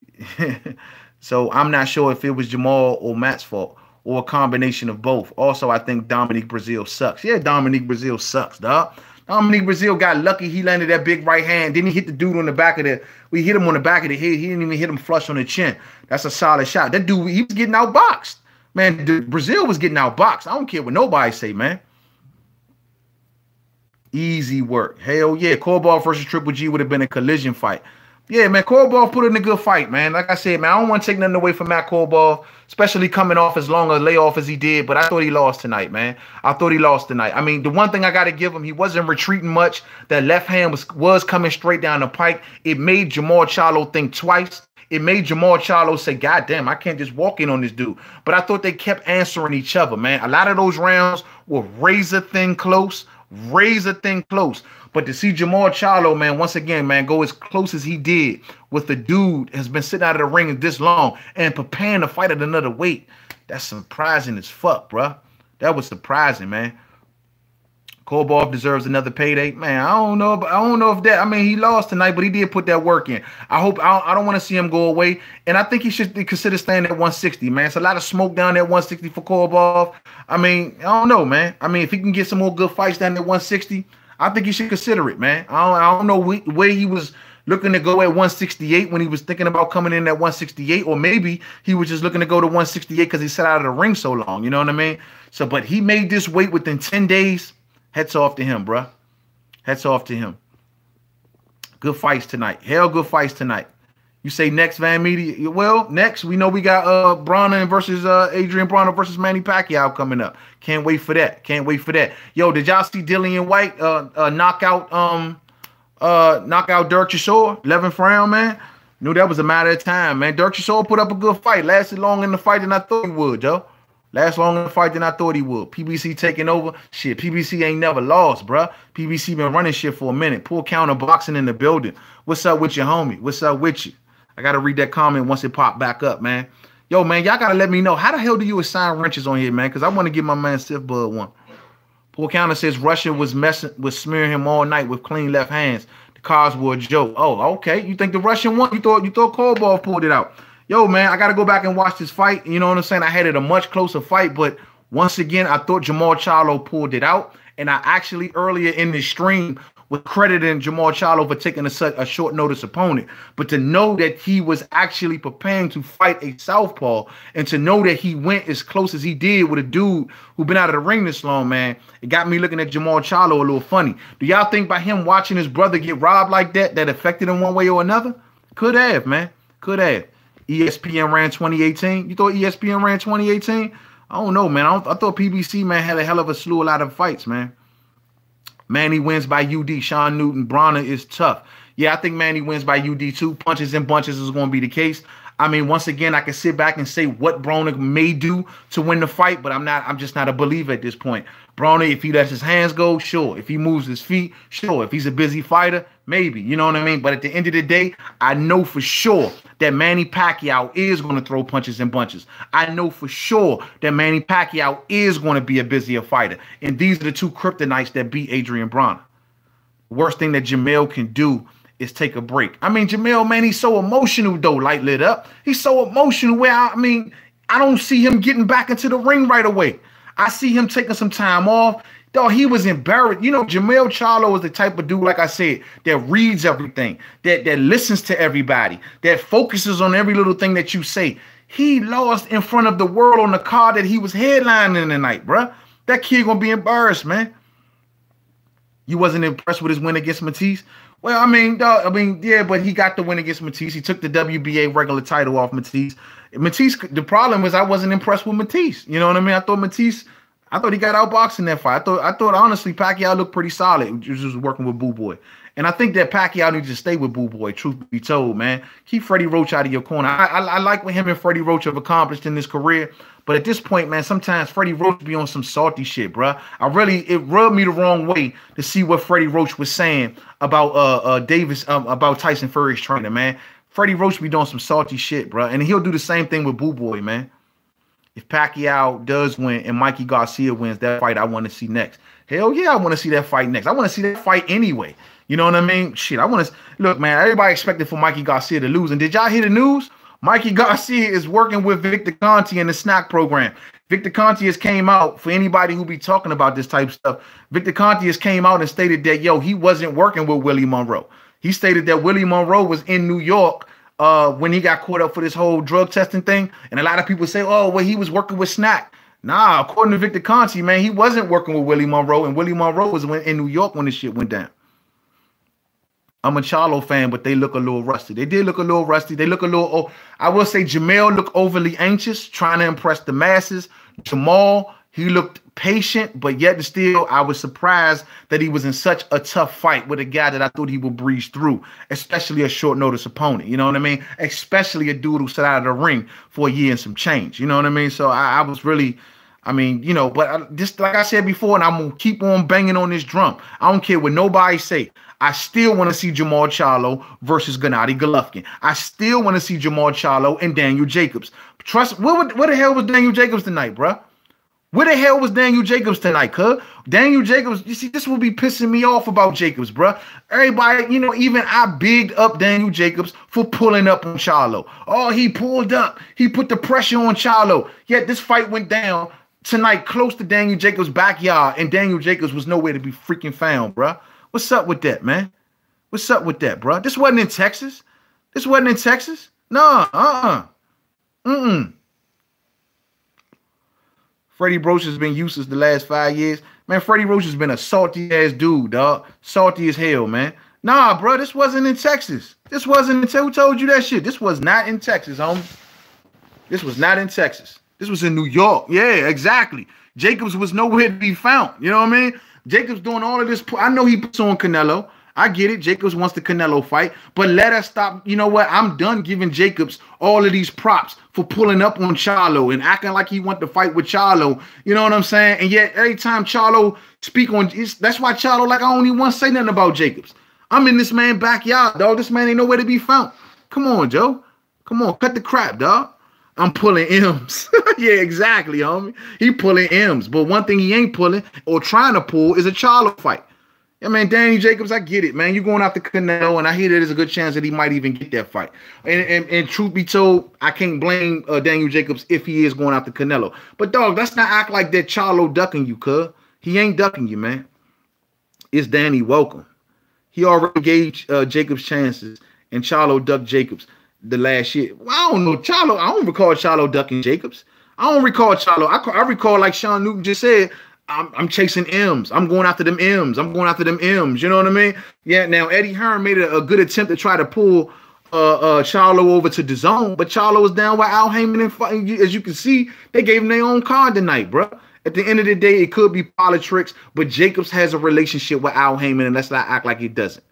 So I'm not sure if it was Jermall or Matt's fault or a combination of both. Also, I think Dominique Brazil sucks. Yeah, Dominique Brazil sucks, dog. Dominique Brazil got lucky. He landed that big right hand. Then he hit the dude on the back of the. We hit him on the back of the head. He didn't even hit him flush on the chin. That's a solid shot. That dude, he was getting outboxed. Man, Brazil was getting outboxed. I don't care what nobody say, man. Easy work. Hell yeah. Korabov versus Triple G would have been a collision fight. Yeah, man, Korabov put in a good fight, man. Like I said, man, I don't want to take nothing away from Matt Korabov, especially coming off as long a layoff as he did, but I thought he lost tonight, man. I thought he lost tonight. I mean, the one thing I got to give him, he wasn't retreating much. That left hand was coming straight down the pike. It made Jermall Charlo think twice. It made Jermall Charlo say, God damn, I can't just walk in on this dude. But I thought they kept answering each other, man. A lot of those rounds were razor thin close. But to see Jermall Charlo, man, once again, man, go as close as he did with the dude has been sitting out of the ring this long and preparing to fight at another weight, that's surprising as fuck, bruh. That was surprising, man. Korabov deserves another payday. Man, I don't know if that. I mean, he lost tonight, but he did put that work in. I don't want to see him go away. And I think he should consider staying at 160, man. It's a lot of smoke down at 160 for Korabov. I mean, I don't know, man. I mean, if he can get some more good fights down at 160, I think he should consider it, man. I don't know where he was looking to go at 168 when he was thinking about coming in at 168, or maybe he was just looking to go to 168 because he sat out of the ring so long. You know what I mean? So, but he made this weight within 10 days. Hats off to him, bruh. Hats off to him. Good fights tonight. Hell, good fights tonight. You say next, Van Media? Well, next, we know we got Bronner versus Adrian Bronner versus Manny Pacquiao coming up. Can't wait for that. Can't wait for that. Yo, did y'all see Dillian White knock out Dirk Chisora, 11th round, man? Knew that was a matter of time, man. Dirk Chisora put up a good fight. Lasted long in the fight than I thought he would, yo. Last long in the fight than I thought he would. PBC taking over. Shit, PBC ain't never lost, bruh. PBC been running shit for a minute. Poor counter boxing in the building. What's up with your homie? What's up with you? I got to read that comment once it popped back up, man. Yo, man, y'all got to let me know. How the hell do you assign wrenches on here, man? Because I want to give my man Sif Bud one. Poor counter says Russia was smearing him all night with clean left hands. The cards were a joke. Oh, okay. You think the Russian won? You thought Korabov pulled it out. Yo, man, I got to go back and watch this fight. You know what I'm saying? I had it a much closer fight, but once again, I thought Jermall Charlo pulled it out. And I actually, earlier in the stream, was crediting Jermall Charlo for taking a short notice opponent. But to know that he was actually preparing to fight a southpaw, and to know that he went as close as he did with a dude who been out of the ring this long, man, it got me looking at Jermall Charlo a little funny. Do y'all think by him watching his brother get robbed like that, that affected him one way or another? Could have, man. Could have. ESPN ran 2018. You thought ESPN ran 2018? I don't know, man. I thought PBC, man, had a hell of a slew, a lot of fights, man. Manny wins by UD. Sean Newton. Bronner is tough. Yeah, I think Manny wins by UD too. Punches and bunches is going to be the case. I mean, once again, I can sit back and say what Broner may do to win the fight, but I'm just not a believer at this point. Broner, if he lets his hands go, sure. If he moves his feet, sure. If he's a busy fighter, maybe. You know what I mean? But at the end of the day, I know for sure that Manny Pacquiao is going to throw punches and bunches. I know for sure that Manny Pacquiao is going to be a busier fighter. And these are the two kryptonites that beat Adrian Broner. Worst thing that Jermell can do is take a break. I mean, Jermell, man, he's so emotional, though, light lit up. He's so emotional where, I mean, I don't see him getting back into the ring right away. I see him taking some time off. Though he was embarrassed. You know, Jermall Charlo is the type of dude, like I said, that reads everything, that listens to everybody, that focuses on every little thing that you say. He lost in front of the world on the card that he was headlining tonight, bruh. That kid gonna be embarrassed, man. You wasn't impressed with his win against Matisse? Well, I mean, yeah, but he got the win against Matisse. He took the WBA regular title off Matisse. Matisse, the problem was I wasn't impressed with Matisse. You know what I mean? I thought he got outboxed in that fight. I thought honestly Pacquiao looked pretty solid. He was just working with Boo Boy. And I think that Pacquiao needs to stay with Boo Boy, truth be told, man. Keep Freddie Roach out of your corner. I like what him and Freddie Roach have accomplished in this career. But at this point, man, sometimes Freddie Roach be on some salty shit, bro. It rubbed me the wrong way to see what Freddie Roach was saying about about Tyson Fury's trainer, man. Freddie Roach be doing some salty shit, bro. And he'll do the same thing with Boo Boy, man. If Pacquiao does win and Mikey Garcia wins, that fight I want to see next. Hell yeah, I want to see that fight next. I want to see that fight anyway. You know what I mean? Shit, I want to look, man. Everybody expected for Mikey Garcia to lose, and did y'all hear the news? Mikey Garcia is working with Victor Conte in the snack program. Victor Conte has came out, for anybody who be talking about this type of stuff, Victor Conte has came out and stated that, yo, he wasn't working with Willie Monroe. He stated that Willie Monroe was in New York when he got caught up for this whole drug testing thing. And a lot of people say, oh, well, he was working with Snack. Nah, according to Victor Conte, man, he wasn't working with Willie Monroe, and Willie Monroe was in New York when this shit went down. I'm a Charlo fan, but they look a little rusty. They did look a little rusty. They look a little, oh, I will say Jermell looked overly anxious, trying to impress the masses. Jermall, he looked patient, but yet still, I was surprised that he was in such a tough fight with a guy that I thought he would breeze through, especially a short notice opponent. You know what I mean? Especially a dude who sat out of the ring for a year and some change. You know what I mean? So I was really, I mean, you know, but just like I said before, and I'm going to keep on banging on this drum. I don't care what nobody say. I still want to see Jermall Charlo versus Gennady Golovkin. I still want to see Jermall Charlo and Daniel Jacobs. Trust, where the hell was Daniel Jacobs tonight, bruh? Where the hell was Daniel Jacobs tonight, cuz? Daniel Jacobs, you see, this will be pissing me off about Jacobs, bruh. Everybody, you know, even I bigged up Daniel Jacobs for pulling up on Charlo. Oh, he pulled up. He put the pressure on Charlo. Yet this fight went down tonight close to Daniel Jacobs' backyard, and Daniel Jacobs was nowhere to be freaking found, bruh. What's up with that, man? What's up with that, bruh? This wasn't in Texas. This wasn't in Texas. No, Freddie Roach has been useless the last 5 years. Man, Freddie Roach has been a salty-ass dude, dog. Salty as hell, man. Nah, bro, this wasn't in Texas. This wasn't in Texas. Who told you that shit? This was not in Texas, homie. This was not in Texas. This was in New York. Yeah, exactly. Jacobs was nowhere to be found. You know what I mean? Jacobs doing all of this. I know he puts on Canelo. I get it. Jacobs wants the Canelo fight. But let us stop. You know what? I'm done giving Jacobs all of these props for pulling up on Charlo and acting like he want to fight with Charlo. You know what I'm saying? And yet every time Charlo speak on, that's why Charlo, like, I don't even want to say nothing about Jacobs. I'm in this man's backyard, dog. This man ain't nowhere to be found. Come on, Joe. Come on. Cut the crap, dog. I'm pulling M's. Yeah, exactly, homie. He pulling M's. But one thing he ain't pulling or trying to pull is a Charlo fight. Yeah, man, Danny Jacobs, I get it, man. You're going after Canelo, and I hear there's a good chance that he might even get that fight. And truth be told, I can't blame Daniel Jacobs if he is going after Canelo. But, dog, let's not act like that Charlo ducking you, cuz. He ain't ducking you, man. It's Danny, welcome. He already gave Jacobs chances, and Charlo ducked Jacobs the last year. Well, I don't know. Charlo, I don't recall Charlo ducking Jacobs. I don't recall Charlo. I recall, like Sean Newton just said, I'm chasing M's. I'm going after them M's. I'm going after them M's. You know what I mean? Yeah, now Eddie Hearn made a good attempt to try to pull Charlo over to the zone, but Charlo was down with Al Heyman and fighting. As you can see, they gave him their own card tonight, bro. At the end of the day, it could be politics, but Jacobs has a relationship with Al Heyman, and let's not act like he doesn't.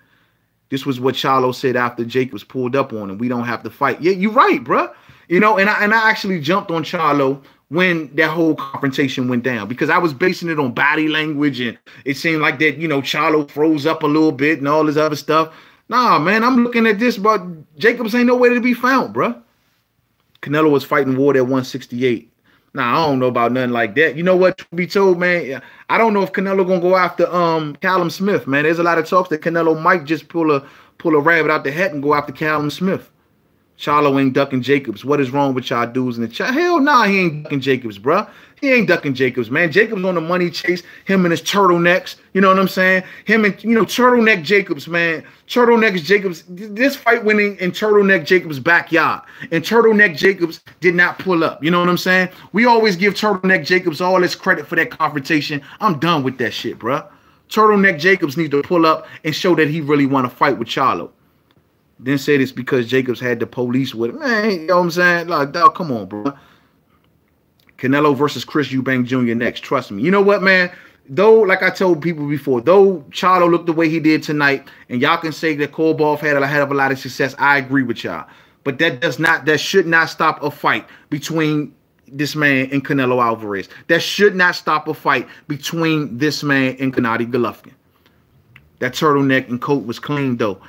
This was what Charlo said after Jacobs pulled up on him. We don't have to fight. Yeah, you're right, bro. You know, and I actually jumped on Charlo when that whole confrontation went down, because I was basing it on body language, and it seemed like that, you know, Charlo froze up a little bit and all this other stuff. Nah, man, I'm looking at this, but Jacobs ain't nowhere to be found, bro. Canelo was fighting Ward at 168. Nah, I don't know about nothing like that. You know what, to be told, man, I don't know if Canelo gonna go after Callum Smith, man. There's a lot of talks that Canelo might just pull a rabbit out the hat and go after Callum Smith. Charlo ain't ducking Jacobs. What is wrong with y'all dudes in the chat? Hell nah, he ain't ducking Jacobs, bro. He ain't ducking Jacobs, man. Jacobs on the money chase, him and his turtlenecks. You know what I'm saying? Him and, you know, turtleneck Jacobs, man. Turtlenecks Jacobs. This fight went in turtleneck Jacobs' backyard. And turtleneck Jacobs did not pull up. You know what I'm saying? We always give turtleneck Jacobs all this credit for that confrontation. I'm done with that shit, bro. Turtleneck Jacobs needs to pull up and show that he really want to fight with Charlo. Then said it's because Jacobs had the police with him. Man, you know what I'm saying? Like, dog, come on, bro. Canelo versus Chris Eubank Jr. next. Trust me. You know what, man? Though, like I told people before, though Charlo looked the way he did tonight, and y'all can say that Korabov had a lot of success, I agree with y'all. But that should not stop a fight between this man and Canelo Alvarez. That should not stop a fight between this man and Gennady Golovkin. That turtleneck and coat was clean, though.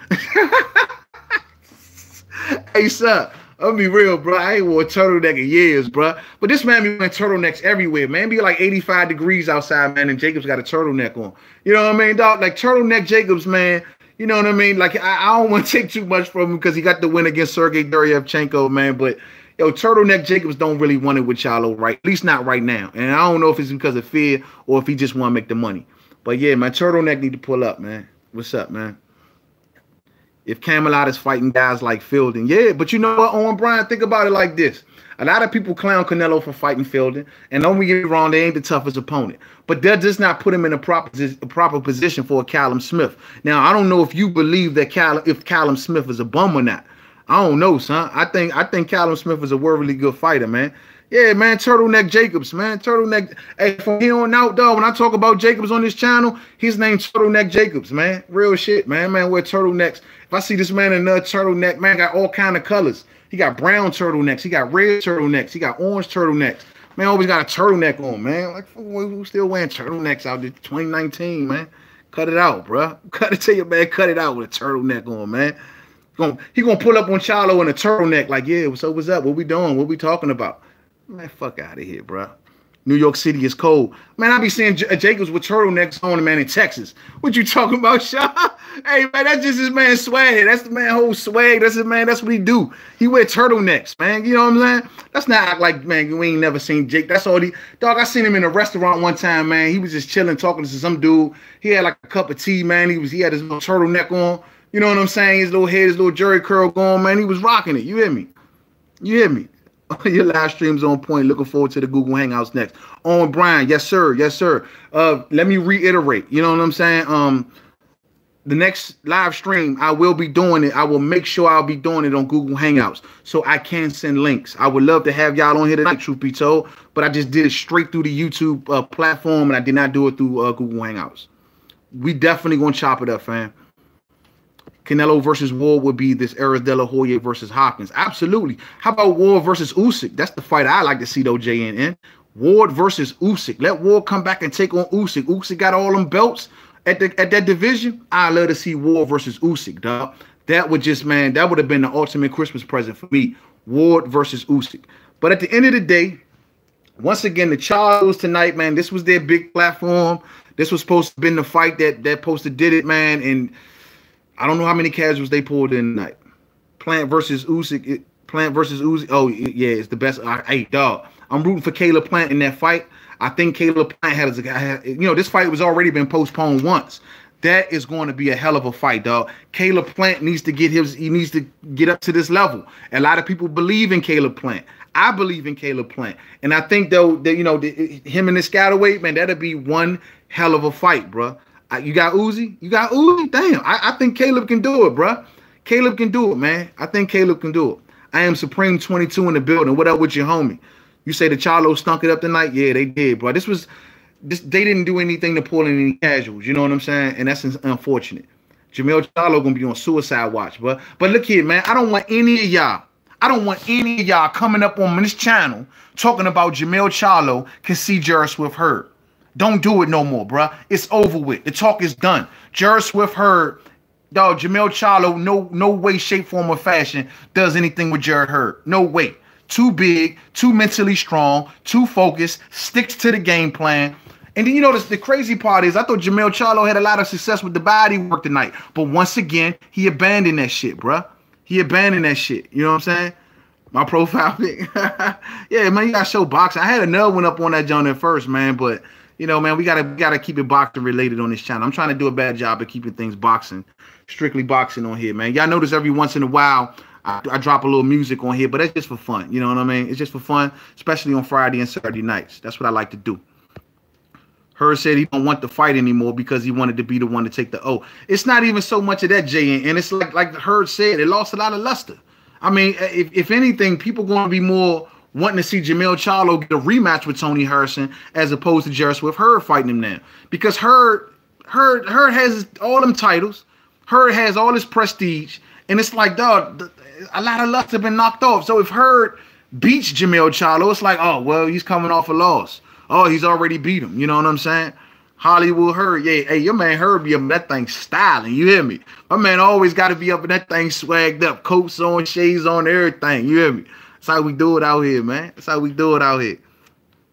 Hey, sir, I'll be real, bro. I ain't wore a turtleneck in years, bro. But this man be wearing turtlenecks everywhere, man. Be like 85 degrees outside, man, and Jacobs got a turtleneck on. You know what I mean, dog? Like, turtleneck Jacobs, man, you know what I mean? Like, I don't want to take too much from him because he got the win against Sergey Deryevchenko, man. But, yo, turtleneck Jacobs don't really want it with Charlo, right? At least not right now. And I don't know if it's because of fear or if he just want to make the money. But, yeah, my turtleneck need to pull up, man. What's up, man? If Camelot is fighting guys like Fielding, yeah, but you know what, Owen Bryan, think about it like this. A lot of people clown Canelo for fighting Fielding, and don't get me wrong, they ain't the toughest opponent. But that does not put him in a proper position for a Callum Smith. Now, I don't know if you believe that if Callum Smith is a bum or not. I don't know, son. I think Callum Smith is a worthily good fighter, man. Yeah, man, turtleneck Jacobs, man. Turtleneck. Hey, from here on out, dog, when I talk about Jacobs on this channel, his name's Turtleneck Jacobs, man. Real shit, man. Man, wear turtlenecks. If I see this man in another turtleneck, man, got all kind of colors. He got brown turtlenecks. He got red turtlenecks. He got orange turtlenecks. Man, always got a turtleneck on, man. Like, who's still wearing turtlenecks out there? 2019, man. Cut it out, bro. Cut it to you, man. Cut it out with a turtleneck on, man. He gonna pull up on Charlo in a turtleneck like, yeah, so what's up? What we doing? What we talking about? Man, fuck out of here, bro. New York City is cold. Man, I be seeing Jacobs with turtlenecks on, man, in Texas. What you talking about, Shaw? Hey, man, that's just his man swag. That's the man whole swag. That's his man. That's what he do. He wear turtlenecks, man. You know what I'm saying? That's not act like, man, we ain't never seen Jake. That's all he... Dog, I seen him in a restaurant one time, man. He was just chilling, talking to some dude. He had like a cup of tea, man. He had his little turtleneck on. You know what I'm saying? His little head, his little jerry curl going, man. He was rocking it. You hear me? You hear me? Your live stream's on point. Looking forward to the Google Hangouts next. Owen Bryan, yes, sir. Yes, sir. Let me reiterate. You know what I'm saying? The next live stream, I will be doing it. I will make sure I'll be doing it on Google Hangouts so I can send links. I would love to have y'all on here tonight, truth be told, but I just did it straight through the YouTube platform, and I did not do it through Google Hangouts. We definitely going to chop it up, fam. Canelo versus Ward would be this Eris De La Hoya versus Hopkins. Absolutely. How about Ward versus Usyk? That's the fight I like to see, though, JNN. Ward versus Usyk. Let Ward come back and take on Usyk. Usyk got all them belts at that division. I love to see Ward versus Usyk, dog. That would just, man, that would have been the ultimate Christmas present for me. Ward versus Usyk. But at the end of the day, once again, the Charlos tonight, man, this was their big platform. This was supposed to have been the fight that supposed to did it, man, and I don't know how many casuals they pulled in tonight. Plant versus Usyk. Plant versus Usyk. Oh, yeah, it's the best. Hey, dog, I'm rooting for Caleb Plant in that fight. I think Caleb Plant had, you know, this fight was already been postponed once. That is going to be a hell of a fight, dog. Caleb Plant needs to get up to this level. A lot of people believe in Caleb Plant. I believe in Caleb Plant. And I think, though, that, him and this Scatterweight, man, that'll be one hell of a fight, bro. You got Uzi? You got Uzi? Damn. I think Caleb can do it, bro. Caleb can do it, man. I think Caleb can do it. I am Supreme 22 in the building. What up with your homie? You say the Charlo stunk it up tonight? Yeah, they did, bro. They didn't do anything to pull in any casuals. You know what I'm saying? And that's unfortunate. Jermall Charlo gonna be on suicide watch, bro. But look here, man. I don't want any of y'all coming up on this channel talking about Jermall Charlo can see Jarrett Swift hurt. Don't do it no more, bro. It's over with. The talk is done. Jarrett Swift hurt. Dog, Jermall Charlo, no way, shape, form, or fashion does anything with Jarrett hurt. No way. Too big, too mentally strong, too focused, sticks to the game plan. And then, the crazy part is I thought Jermall Charlo had a lot of success with the body work tonight. But once again, he abandoned that shit, bro. He abandoned that shit. You know what I'm saying? My profile pic. Yeah, man, you got to show boxing. I had another one up on that joint at first, man. But, man, we gotta keep it boxing related on this channel. I'm trying to do a bad job of keeping things boxing, strictly boxing on here, man. Y'all notice every once in a while I drop a little music on here, but that's just for fun. You know what I mean? It's just for fun, especially on Friday and Saturday nights. That's what I like to do. Hurd said he don't want the fight anymore because he wanted to be the one to take the O. It's not even so much of that, Jay, and it's like Hurd said, it lost a lot of luster. I mean, if anything, people going to be more wanting to see Jermall Charlo get a rematch with Tony Harrison as opposed to Jarrett Swift. Hurd fighting him now because Hurd has all them titles. Hurd has all his prestige, and it's like, dog, a lot of luster have been knocked off. So if Hurd beats Jermall Charlo, it's like, oh, well, he's coming off a loss. Oh, he's already beat him. You know what I'm saying? Hollywood Hurd. Yeah, hey, your man Hurd be up in that thing styling. You hear me? My man always got to be up in that thing swagged up. Coats on, shades on, everything. You hear me? That's how we do it out here, man. That's how we do it out here.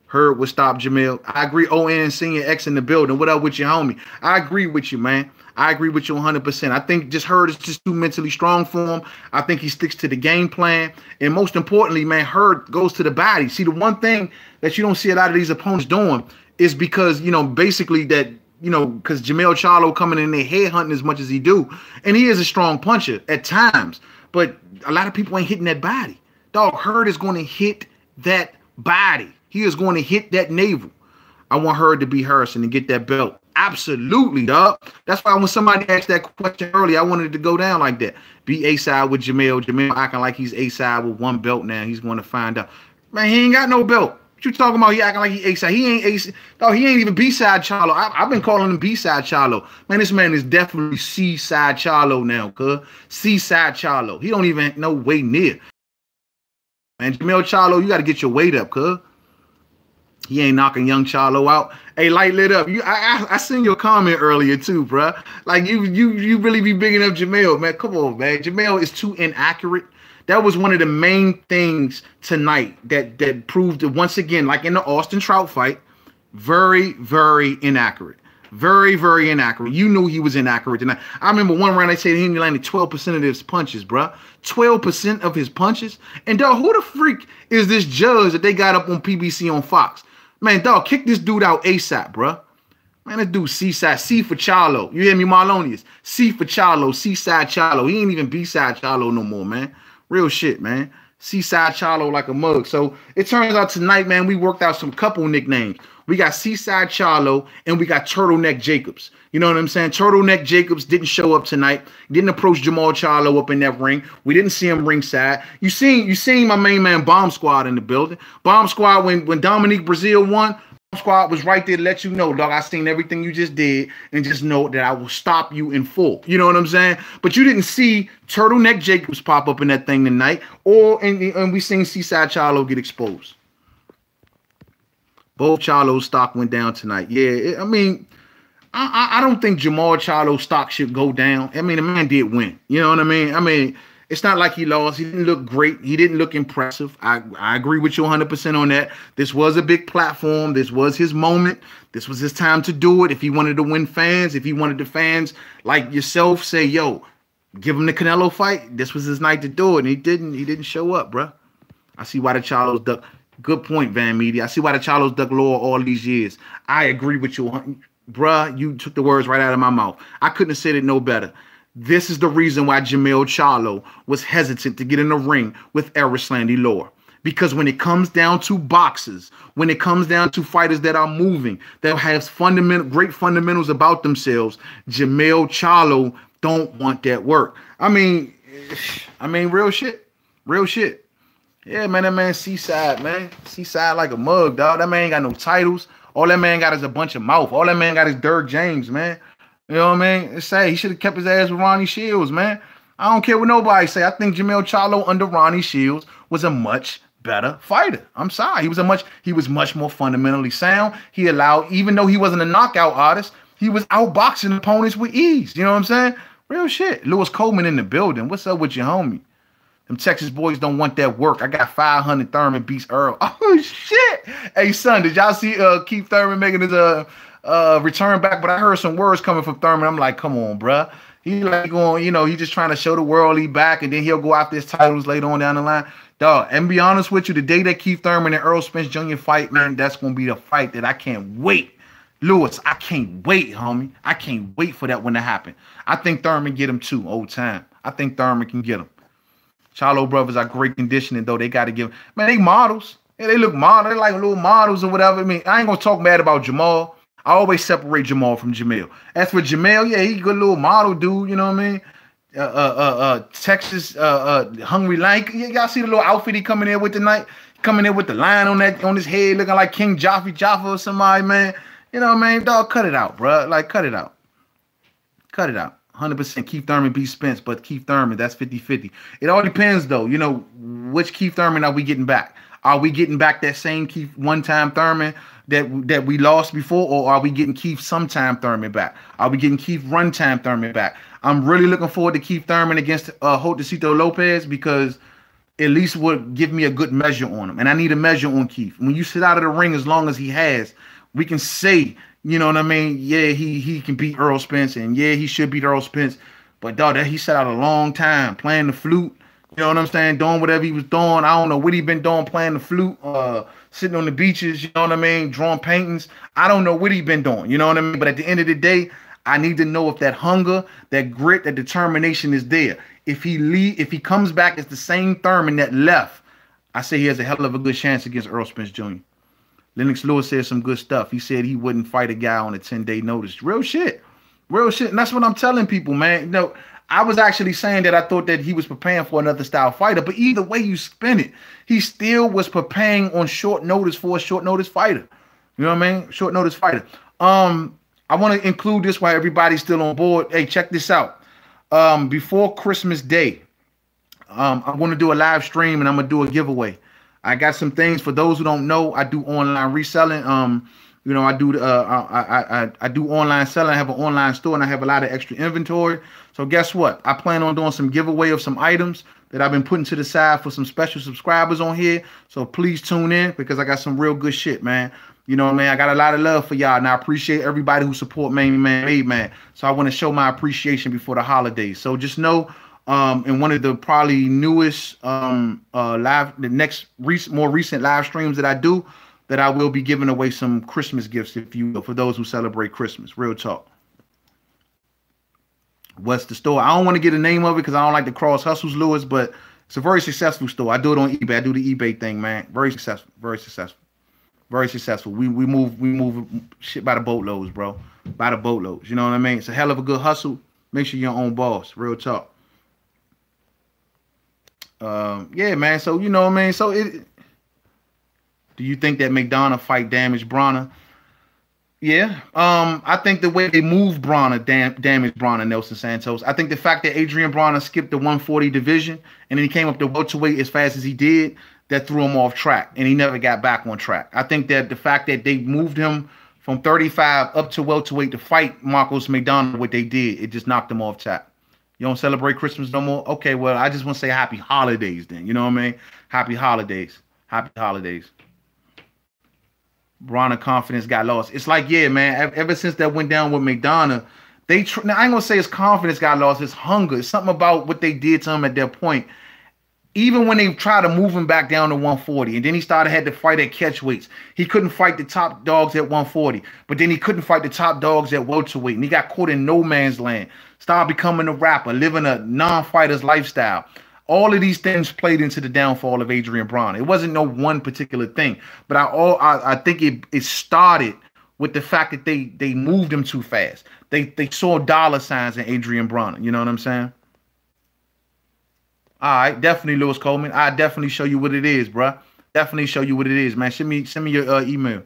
Hurd would stop Jermall. I agree. ON and Senior X in the building. What up with your homie? I agree with you, man. I agree with you 100%. I think just Hurd is just too mentally strong for him. I think he sticks to the game plan. And most importantly, man, Hurd goes to the body. See, the one thing that you don't see a lot of these opponents doing is because, basically that, because Jermall Charlo coming in there headhunting as much as he do. And he is a strong puncher at times. But a lot of people ain't hitting that body. Dog, Hurd is going to hit that body. He is going to hit that navel. I want Hurd to be Harrison and get that belt. Absolutely, dog. That's why when somebody asked that question earlier, I wanted it to go down like that. Be A-side with Jermall. Jermall acting like he's A-side with one belt now. He's going to find out. Man, he ain't got no belt. What you talking about? He acting like he A-side. He ain't A-side. Dog, he ain't even B-side Charlo. I've been calling him B-side Charlo. Man, this man is definitely C-side Charlo now, cuz. C-side Charlo. He don't even no way near. Man, Jermall Charlo, you got to get your weight up, cuz. He ain't knocking young Charlo out. Hey, light lit up. I seen your comment earlier too, bro. Like you really be bigging up Jermall, man. Come on, man. Jermall is too inaccurate. That was one of the main things tonight that proved it once again, like in the Austin Trout fight, very, very inaccurate. Very, very inaccurate. You knew he was inaccurate tonight. I remember one round they said he landed 12% of his punches, bro. 12% of his punches. And dog, who the freak is this judge that they got up on PBC on Fox? Man, dog, kick this dude out ASAP, bro. Man, this dude C-side. C for Charlo. You hear me, Marlonius? C for Charlo. C-side Charlo. He ain't even B-side Charlo no more, man. Real shit, man. C-side Charlo like a mug. So it turns out tonight, man, we worked out some couple nicknames. We got C-side Charlo and we got Turtleneck Jacobs. You know what I'm saying? Turtleneck Jacobs didn't show up tonight. Didn't approach Jermall Charlo up in that ring. We didn't see him ringside. You seen my main man Bomb Squad in the building. Bomb Squad, when Dominique Brazil won, Bomb Squad was right there to let you know, dog, I seen everything you just did and just know that I will stop you in full. You know what I'm saying? But you didn't see Turtleneck Jacobs pop up in that thing tonight, and we seen C-side Charlo get exposed. Both Charlo's stock went down tonight. Yeah, I mean, I don't think Jermall Charlo's stock should go down. I mean, the man did win. You know what I mean? I mean, it's not like he lost. He didn't look great. He didn't look impressive. I agree with you 100% on that. This was a big platform. This was his moment. This was his time to do it. If he wanted to win fans, if he wanted the fans like yourself say, yo, give him the Canelo fight, this was his night to do it. And he didn't show up, bro. I see why the Charlos duck. Good point, Van Media. I see why the Charlos duck lower all these years. I agree with you. Bruh, you took the words right out of my mouth. I couldn't have said it no better. This is the reason why Jermall Charlo was hesitant to get in the ring with Erislandy Law. Because when it comes down to boxers, when it comes down to fighters that are moving, that have great fundamentals about themselves, Jermall Charlo don't want that work. I mean, real shit. Real shit. Yeah, man, that man seaside, man. Seaside like a mug, dog. That man ain't got no titles. All that man got is a bunch of mouth. All that man got is Dirk James, man. You know what I mean? It's sad. He should have kept his ass with Ronnie Shields, man. I don't care what nobody say. I think Jermall Charlo under Ronnie Shields was a much better fighter. I'm sorry. He was much more fundamentally sound. He allowed, even though he wasn't a knockout artist, he was outboxing opponents with ease. You know what I'm saying? Real shit. Lewis Coleman in the building. What's up with your homie? Them Texas boys don't want that work. I got 500 Thurman beats Earl. Oh, shit. Hey, son, did y'all see Keith Thurman making his return back? But I heard some words coming from Thurman. I'm like, come on, bruh. He like going, you know, he just trying to show the world he back, and then he'll go after his titles later on down the line. Dog, and be honest with you, the day that Keith Thurman and Errol Spence Jr. fight, man, that's going to be the fight that I can't wait. Lewis, I can't wait, homie. I can't wait for that one to happen. I think Thurman get him too, old time. I think Thurman can get him. Charlo brothers are great conditioning, though. They got to give, man, they models. Yeah, they look model. They're like little models or whatever. I mean, I ain't going to talk bad about Jermall. I always separate Jermall from Jermell. As for Jermell, yeah, he a good little model dude, you know what I mean? Texas, Hungry Lion. Y'all see the little outfit he coming in with tonight? Coming in with the lion on his head, looking like King Jaffa or somebody, man. You know what I mean? Dog, cut it out, bro. Like, cut it out. Cut it out. 100% Keith Thurman beats Spence, but Keith Thurman, that's 50-50. It all depends, though. You know, which Keith Thurman are we getting back? Are we getting back that same Keith one-time Thurman that we lost before, or are we getting Keith sometime Thurman back? Are we getting Keith runtime Thurman back? I'm really looking forward to Keith Thurman against Josecito Lopez, because at least would give me a good measure on him. And I need a measure on Keith. When you sit out of the ring as long as he has, we can say, you know what I mean? Yeah, he can beat Errol Spence, and yeah, he should beat Errol Spence. But dog, that he sat out a long time playing the flute. You know what I'm saying? Doing whatever he was doing. I don't know what he been doing, playing the flute, sitting on the beaches, you know what I mean? Drawing paintings. I don't know what he been doing, you know what I mean? But at the end of the day, I need to know if that hunger, that grit, that determination is there. If he comes back as the same Thurman that left, I say he has a hell of a good chance against Errol Spence Jr. Lennox Lewis said some good stuff. He said he wouldn't fight a guy on a 10-day notice. Real shit. Real shit. And that's what I'm telling people, man. You know, I was actually saying that I thought that he was preparing for another style fighter, but either way you spin it, he still was preparing on short notice for a short notice fighter. You know what I mean? Short notice fighter. I want to include this while everybody's still on board. Hey, check this out. Before Christmas Day, I'm going to do a live stream, and I'm going to do a giveaway. I got some things for those who don't know. I do online reselling. You know, I do online selling. I have an online store, and I have a lot of extra inventory. So guess what? I plan on doing some giveaway of some items that I've been putting to the side for some special subscribers on here. So please tune in, because I got some real good shit, man. You know what I mean? I got a lot of love for y'all, and I appreciate everybody who support Man Made Man. So I want to show my appreciation before the holidays. So just know, in one of the probably newest more recent live streams that I do, that I will be giving away some Christmas gifts, if you will, for those who celebrate Christmas. Real talk. What's the store? I don't want to get the name of it because I don't like to cross hustles, Lewis, but it's a very successful store. I do it on eBay. I do the eBay thing, man. Very successful. Very successful. Very successful. We move shit by the boatloads, bro. By the boatloads. You know what I mean? It's a hell of a good hustle. Make sure you're your own boss. Real talk. Yeah, man. So you know what I mean? So do you think that McDonough fight damaged Bronner? Yeah. I think the way they moved Bronner damaged Bronner, Nelson Santos. I think the fact that Adrian Bronner skipped the 140 division and then he came up to welterweight as fast as he did, that threw him off track, and he never got back on track. I think that the fact that they moved him from 35 up to welterweight to fight Marcos McDonough, what they did, it just knocked him off track. You don't celebrate Christmas no more? Okay, well, I just want to say happy holidays then. You know what I mean? Happy holidays. Happy holidays. Bronner confidence got lost. It's like, yeah, man, ever since that went down with McDonough, now, I ain't going to say his confidence got lost. His hunger. It's something about what they did to him at that point. Even when they tried to move him back down to 140, and then he had to fight at catch weights. He couldn't fight the top dogs at 140, but then he couldn't fight the top dogs at welterweight, and he got caught in no man's land. Started becoming a rapper, living a non-fighter's lifestyle. All of these things played into the downfall of Adrian Broner. It wasn't no one particular thing, but I think it started with the fact that they moved him too fast. They saw dollar signs in Adrian Broner. You know what I'm saying? All right, definitely, Lewis Coleman. I definitely show you what it is, bruh. Definitely show you what it is, man. Send me your email.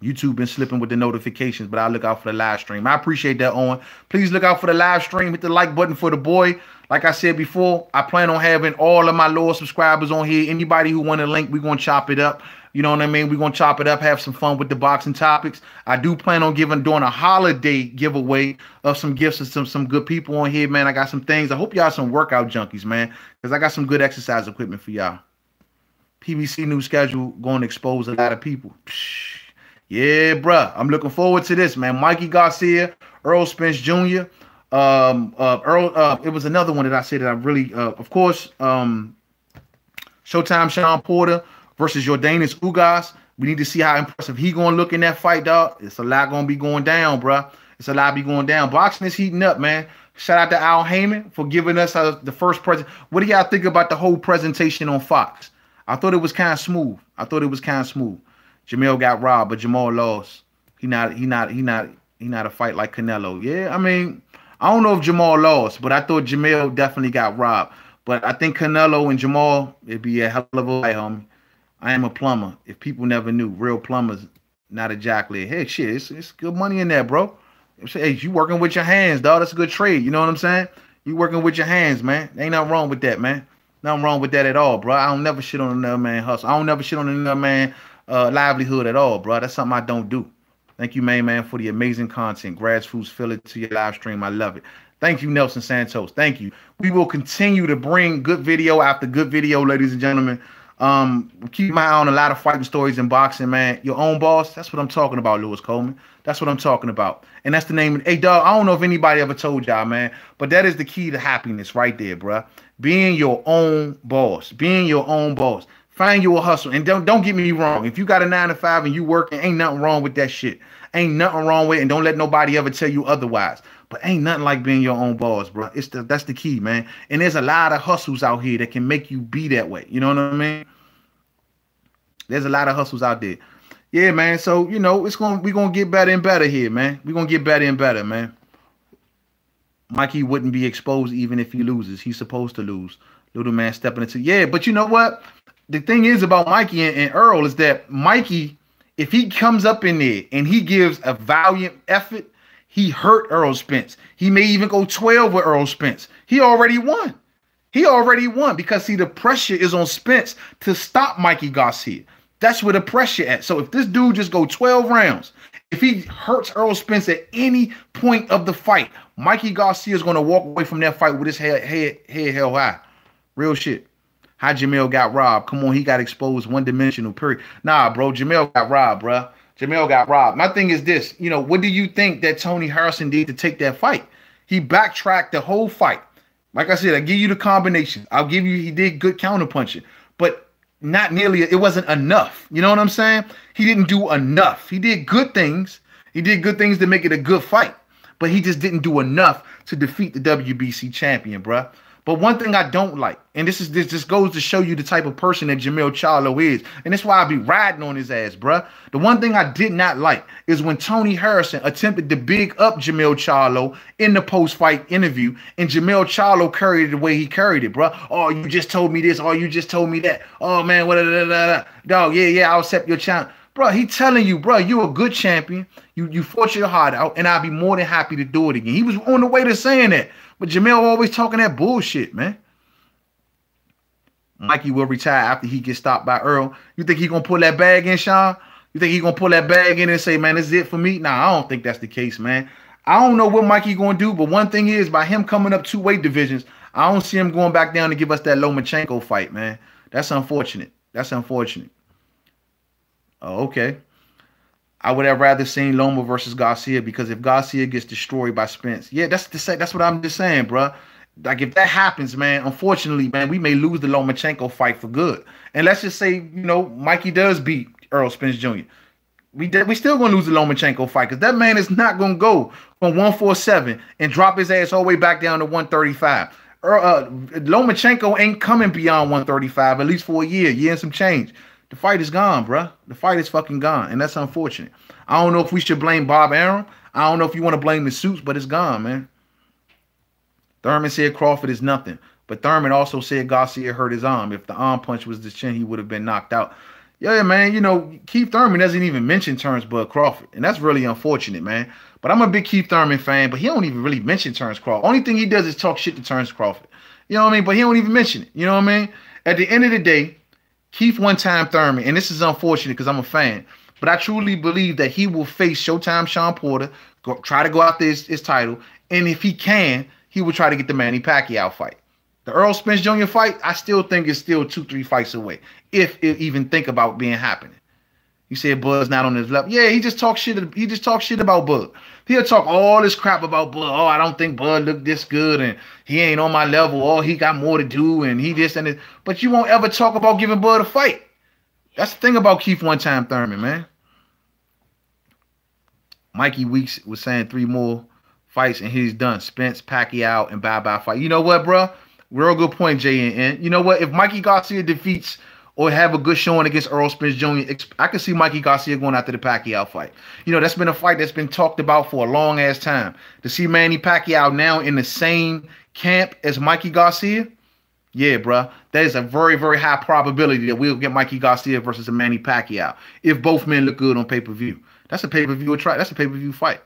YouTube been slipping with the notifications, but I'll look out for the live stream. I appreciate that, Owen. Please look out for the live stream. Hit the like button for the boy. Like I said before, I plan on having all of my loyal subscribers on here. Anybody who want a link, we're going to chop it up. You know what I mean? We're going to chop it up, have some fun with the boxing topics. I do plan on doing a holiday giveaway of some gifts to some good people on here, man. I got some things. I hope y'all some workout junkies, man, because I got some good exercise equipment for y'all. PBC new schedule going to expose a lot of people. Psh, yeah, bruh. I'm looking forward to this, man. Mikey Garcia, Earl Spence Jr., it was another one that I said that I really, of course, Showtime Sean Porter versus Jordanis Ugas. We need to see how impressive he gonna look in that fight, dog. It's a lot gonna be going down, bro. It's a lot be going down. Boxing is heating up, man. Shout out to Al Heyman for giving us the first present. What do y'all think about the whole presentation on Fox? I thought it was kind of smooth. Jermell got robbed, but Jermall lost. He not a fight like Canelo. Yeah, I mean, I don't know if Jermall lost, but I thought Jermell definitely got robbed. But I think Canelo and Jermall, it'd be a hell of a fight, homie. I am a plumber. If people never knew, real plumbers, not a jacklet. Hey, shit, it's good money in there, bro. Hey, you working with your hands, dog. That's a good trade. You know what I'm saying? You working with your hands, man. Ain't nothing wrong with that, man. Nothing wrong with that at all, bro. I don't never shit on another man hustle. I don't never shit on another man livelihood at all, bro. That's something I don't do. Thank you, main man, for the amazing content. Grassroots, fill it to your live stream. I love it. Thank you, Nelson Santos. Thank you. We will continue to bring good video after good video, ladies and gentlemen. Keep my eye on a lot of fighting stories in boxing, man. Your own boss. That's what I'm talking about, Lewis Coleman. That's what I'm talking about. And that's the name. Hey, dog, I don't know if anybody ever told y'all, man, but that is the key to happiness right there, bruh. Being your own boss. Being your own boss. Find you a hustle. And don't get me wrong. If you got a 9-to-5 and you working, ain't nothing wrong with that shit. Ain't nothing wrong with it. And don't let nobody ever tell you otherwise. But ain't nothing like being your own boss, bro. That's the key, man. And there's a lot of hustles out here that can make you be that way. You know what I mean? There's a lot of hustles out there. Yeah, man. So, you know, we're gonna get better and better here, man. We're gonna get better and better, man. Mikey wouldn't be exposed even if he loses. He's supposed to lose. Little man stepping into. Yeah, but you know what? The thing is about Mikey and Earl is that Mikey, if he comes up in there and he gives a valiant effort, he hurt Earl Spence. He may even go 12 with Earl Spence. He already won. He already won because, see, the pressure is on Spence to stop Mikey Garcia. That's where the pressure at. So if this dude just go 12 rounds, if he hurts Earl Spence at any point of the fight, Mikey Garcia is going to walk away from that fight with his head held high. Real shit. How Jermell got robbed. Come on, he got exposed one-dimensional, period. Nah, bro, Jermell got robbed, bro. Jermell got robbed. My thing is this. You know, what do you think that Tony Harrison did to take that fight? He backtracked the whole fight. Like I said, I give you the combination. I'll give you, he did good counterpunching. But not nearly, it wasn't enough. You know what I'm saying? He didn't do enough. He did good things. He did good things to make it a good fight. But he just didn't do enough to defeat the WBC champion, bruh. But one thing I don't like, and this just goes to show you the type of person that Jermall Charlo is, and that's why I be riding on his ass, bruh. The one thing I did not like is when Tony Harrison attempted to big up Jermall Charlo in the post-fight interview, and Jermall Charlo carried it the way he carried it, bruh. Oh, you just told me this. Oh, you just told me that. Oh, man, what? Dog, yeah, I'll accept your challenge. Bro, he telling you, bro, you're a good champion. You fought your heart out, and I'll be more than happy to do it again. He was on the way to saying that. But Jermell always talking that bullshit, man. Mikey will retire after he gets stopped by Earl. You think he going to pull that bag in, Sean? You think he going to pull that bag in and say, man, this is it for me? Nah, I don't think that's the case, man. I don't know what Mikey going to do, but one thing is, by him coming up 2 weight divisions, I don't see him going back down to give us that Lomachenko fight, man. That's unfortunate. That's unfortunate. Oh, okay. I would have rather seen Loma versus Garcia, because if Garcia gets destroyed by Spence, yeah, that's what I'm just saying, bro. Like if that happens, man, unfortunately, man, we may lose the Lomachenko fight for good. And let's just say, Mikey does beat Errol Spence Jr. We still gonna lose the Lomachenko fight because that man is not gonna go from 147 and drop his ass all the way back down to 135. Lomachenko ain't coming beyond 135 at least for a year and some change. The fight is gone, bruh. The fight is fucking gone, and that's unfortunate. I don't know if we should blame Bob Arum. I don't know if you want to blame the suits, but it's gone, man. Thurman said Crawford is nothing, but Thurman also said Garcia hurt his arm. If the arm punch was the chin, he would have been knocked out. Yeah, man, Keith Thurman doesn't even mention Terrence Bud Crawford, and that's really unfortunate, man. But I'm a big Keith Thurman fan, but he don't even really mention Terrence Crawford. Only thing he does is talk shit to Terrence Crawford. You know what I mean? But he don't even mention it. You know what I mean? At the end of the day, Keith one-time Thurman, and this is unfortunate because I'm a fan, but I truly believe that he will face Showtime Sean Porter, try to go after his title, and if he can, he will try to get the Manny Pacquiao fight. The Errol Spence Jr. fight, I still think is still 2-3 fights away, if it even think about being happening. You said Bud's not on his level. Yeah, he just talks shit. He just talks shit about Bud. He'll talk all this crap about Bud. Oh, I don't think Bud looked this good, and he ain't on my level. Oh, he got more to do, and he this and this. But you won't ever talk about giving Bud a fight. That's the thing about Keith one-time Thurman, man. Mikey Weeks was saying 3 more fights, and he's done. Spence, Pacquiao, and bye-bye fight. You know what, bro? Real good point, JNN. You know what? If Mikey Garcia defeats or have a good showing against Errol Spence Jr., I can see Mikey Garcia going after the Pacquiao fight. That's been a fight that's been talked about for a long-ass time. To see Manny Pacquiao now in the same camp as Mikey Garcia, yeah, bro, that is a very, very high probability that we'll get Mikey Garcia versus a Manny Pacquiao if both men look good on pay-per-view. That's a pay-per-view That's a pay-per-view fight.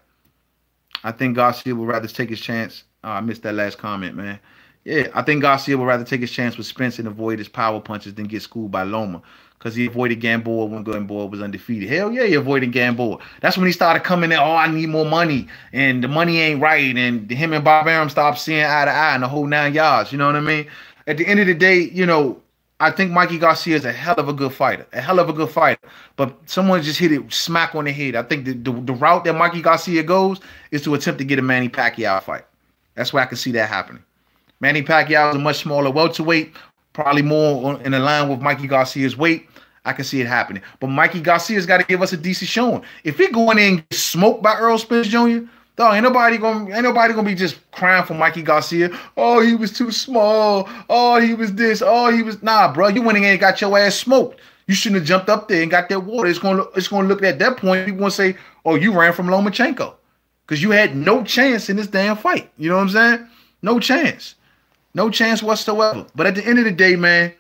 I think Garcia would rather take his chance. I missed that last comment, man. Yeah, I think Garcia would rather take his chance with Spence and avoid his power punches than get schooled by Loma because he avoided Gamboa when Gamboa was undefeated. Hell yeah, he avoided Gamboa. That's when he started coming in, I need more money, and the money ain't right, and him and Bob Arum stopped seeing eye to eye in the whole 9 yards. You know what I mean? At the end of the day, I think Mikey Garcia is a hell of a good fighter. But someone just hit it smack on the head. I think the route that Mikey Garcia goes is to attempt to get a Manny Pacquiao fight. That's where I can see that happening. Manny Pacquiao is a much smaller welterweight, probably more in line with Mikey Garcia's weight. I can see it happening. But Mikey Garcia's got to give us a decent showing. If he going in and get smoked by Errol Spence Jr., dog, ain't nobody gonna be just crying for Mikey Garcia. Oh, he was too small. Oh, he was this. Oh, he was bro. You went in and got your ass smoked. You shouldn't have jumped up there and got that water. It's gonna look at that point. People gonna say, oh, you ran from Lomachenko because you had no chance in this damn fight. You know what I'm saying? No chance. No chance whatsoever. But at the end of the day, man,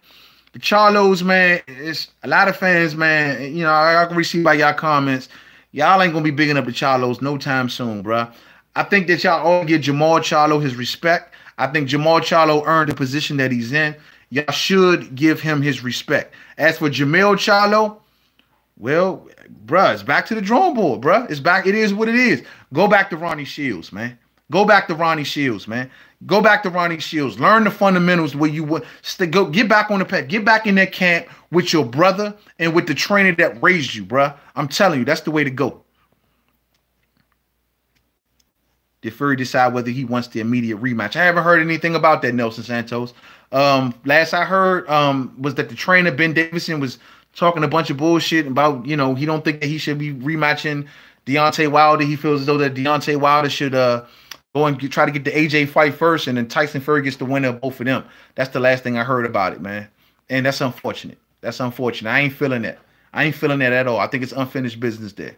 the Charlos, man, it's a lot of fans, man. I can receive by y'all comments. Y'all ain't gonna be bigging up the Charlos no time soon, bruh. I think that y'all all give Jermall Charlo his respect. I think Jermall Charlo earned the position that he's in. Y'all should give him his respect. As for Jermell Charlo, well, bruh, it's back to the drawing board, bruh. It's back. It is what it is. Go back to Ronnie Shields, man. Go back to Ronnie Shields, man. Go back to Ronnie Shields. Learn the fundamentals where you would go. Get back on the path. Get back in that camp with your brother and with the trainer that raised you, bruh. I'm telling you, that's the way to go. Did Fury decide whether he wants the immediate rematch? I haven't heard anything about that, Nelson Santos. Last I heard was that the trainer, Ben Davison, was talking a bunch of bullshit about, he don't think that he should be rematching Deontay Wilder. He feels as though that Deontay Wilder should go and try to get the AJ fight first, and then Tyson Fury gets the winner of both of them. That's the last thing I heard about it, man. And that's unfortunate. That's unfortunate. I ain't feeling that. I ain't feeling that at all. I think it's unfinished business there.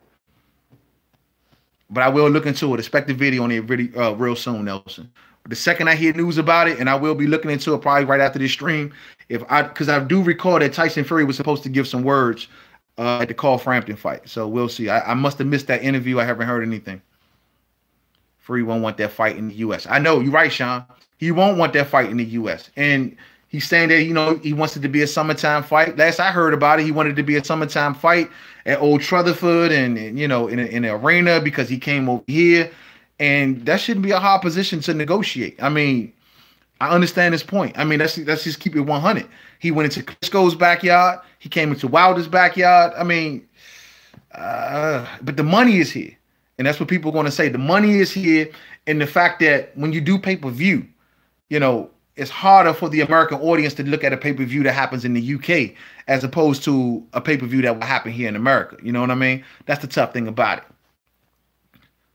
But I will look into it. Expect the video on it really real soon, Nelson. The second I hear news about it, and I will be looking into it probably right after this stream, because I do recall that Tyson Fury was supposed to give some words at the Carl Frampton fight. So we'll see. I must have missed that interview. I haven't heard anything. Fury won't want that fight in the U.S. I know, you're right, Sean. He won't want that fight in the U.S. And he's saying that, he wants it to be a summertime fight. Last I heard about it, he wanted it to be a summertime fight at Old Rutherford and in an arena because he came over here. And that shouldn't be a hard position to negotiate. I mean, I understand his point. I mean, let's just keep it 100. He went into Klitschko's backyard. He came into Wilder's backyard. I mean, but the money is here. And that's what people are going to say. The money is here. And the fact that when you do pay-per-view, you know, it's harder for the American audience to look at a pay-per-view that happens in the UK as opposed to a pay-per-view that will happen here in America. You know what I mean? That's the tough thing about it.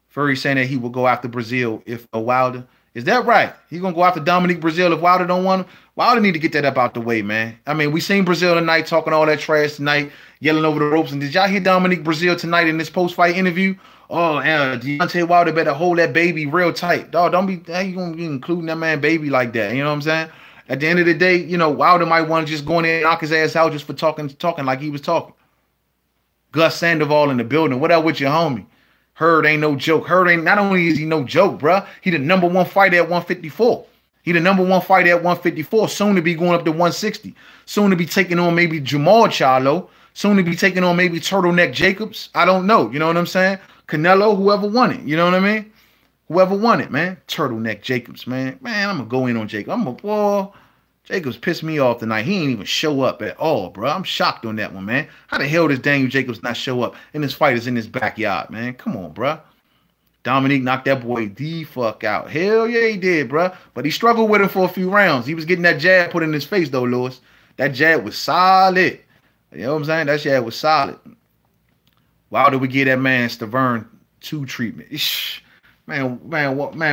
Fury saying that he will go after Brazil if Wilder. Is that right? He's gonna go after Dominique Brazil if Wilder don't want him. Wilder need to get that up out the way, man. I mean, we seen Brazil tonight talking all that trash tonight, yelling over the ropes. And did y'all hear Dominique Brazil tonight in this post-fight interview? Oh, Deontay Wilder better hold that baby real tight. Dog, don't be, how you gonna be including that man baby like that? You know what I'm saying? At the end of the day, you know, Wilder might want to just go in there and knock his ass out just for talking like he was talking. Gus Sandoval in the building. What up with your homie? Hurd ain't no joke. Hurd ain't, not only is he no joke, bruh, he the #1 fighter at 154. He the #1 fighter at 154, soon to be going up to 160. Soon to be taking on maybe Jermall Charlo. Soon to be taking on maybe Turtleneck Jacobs. I don't know. You know what I'm saying? Canelo, whoever won it. You know what I mean? Whoever won it, man. Turtleneck Jacobs, man. Man, I'm going to go in on Jacobs. Boy, Jacobs pissed me off tonight. He ain't even show up at all, bro. I'm shocked on that one, man. How the hell does Daniel Jacobs not show up and this fight is in his backyard, man? Come on, bro. Dominique knocked that boy the fuck out. Hell yeah, he did, bro. But he struggled with him for a few rounds. He was getting that jab put in his face, though, Lewis. That jab was solid. You know what I'm saying? That jab was solid. Wilder would give that man Stavern 2 treatment. Man,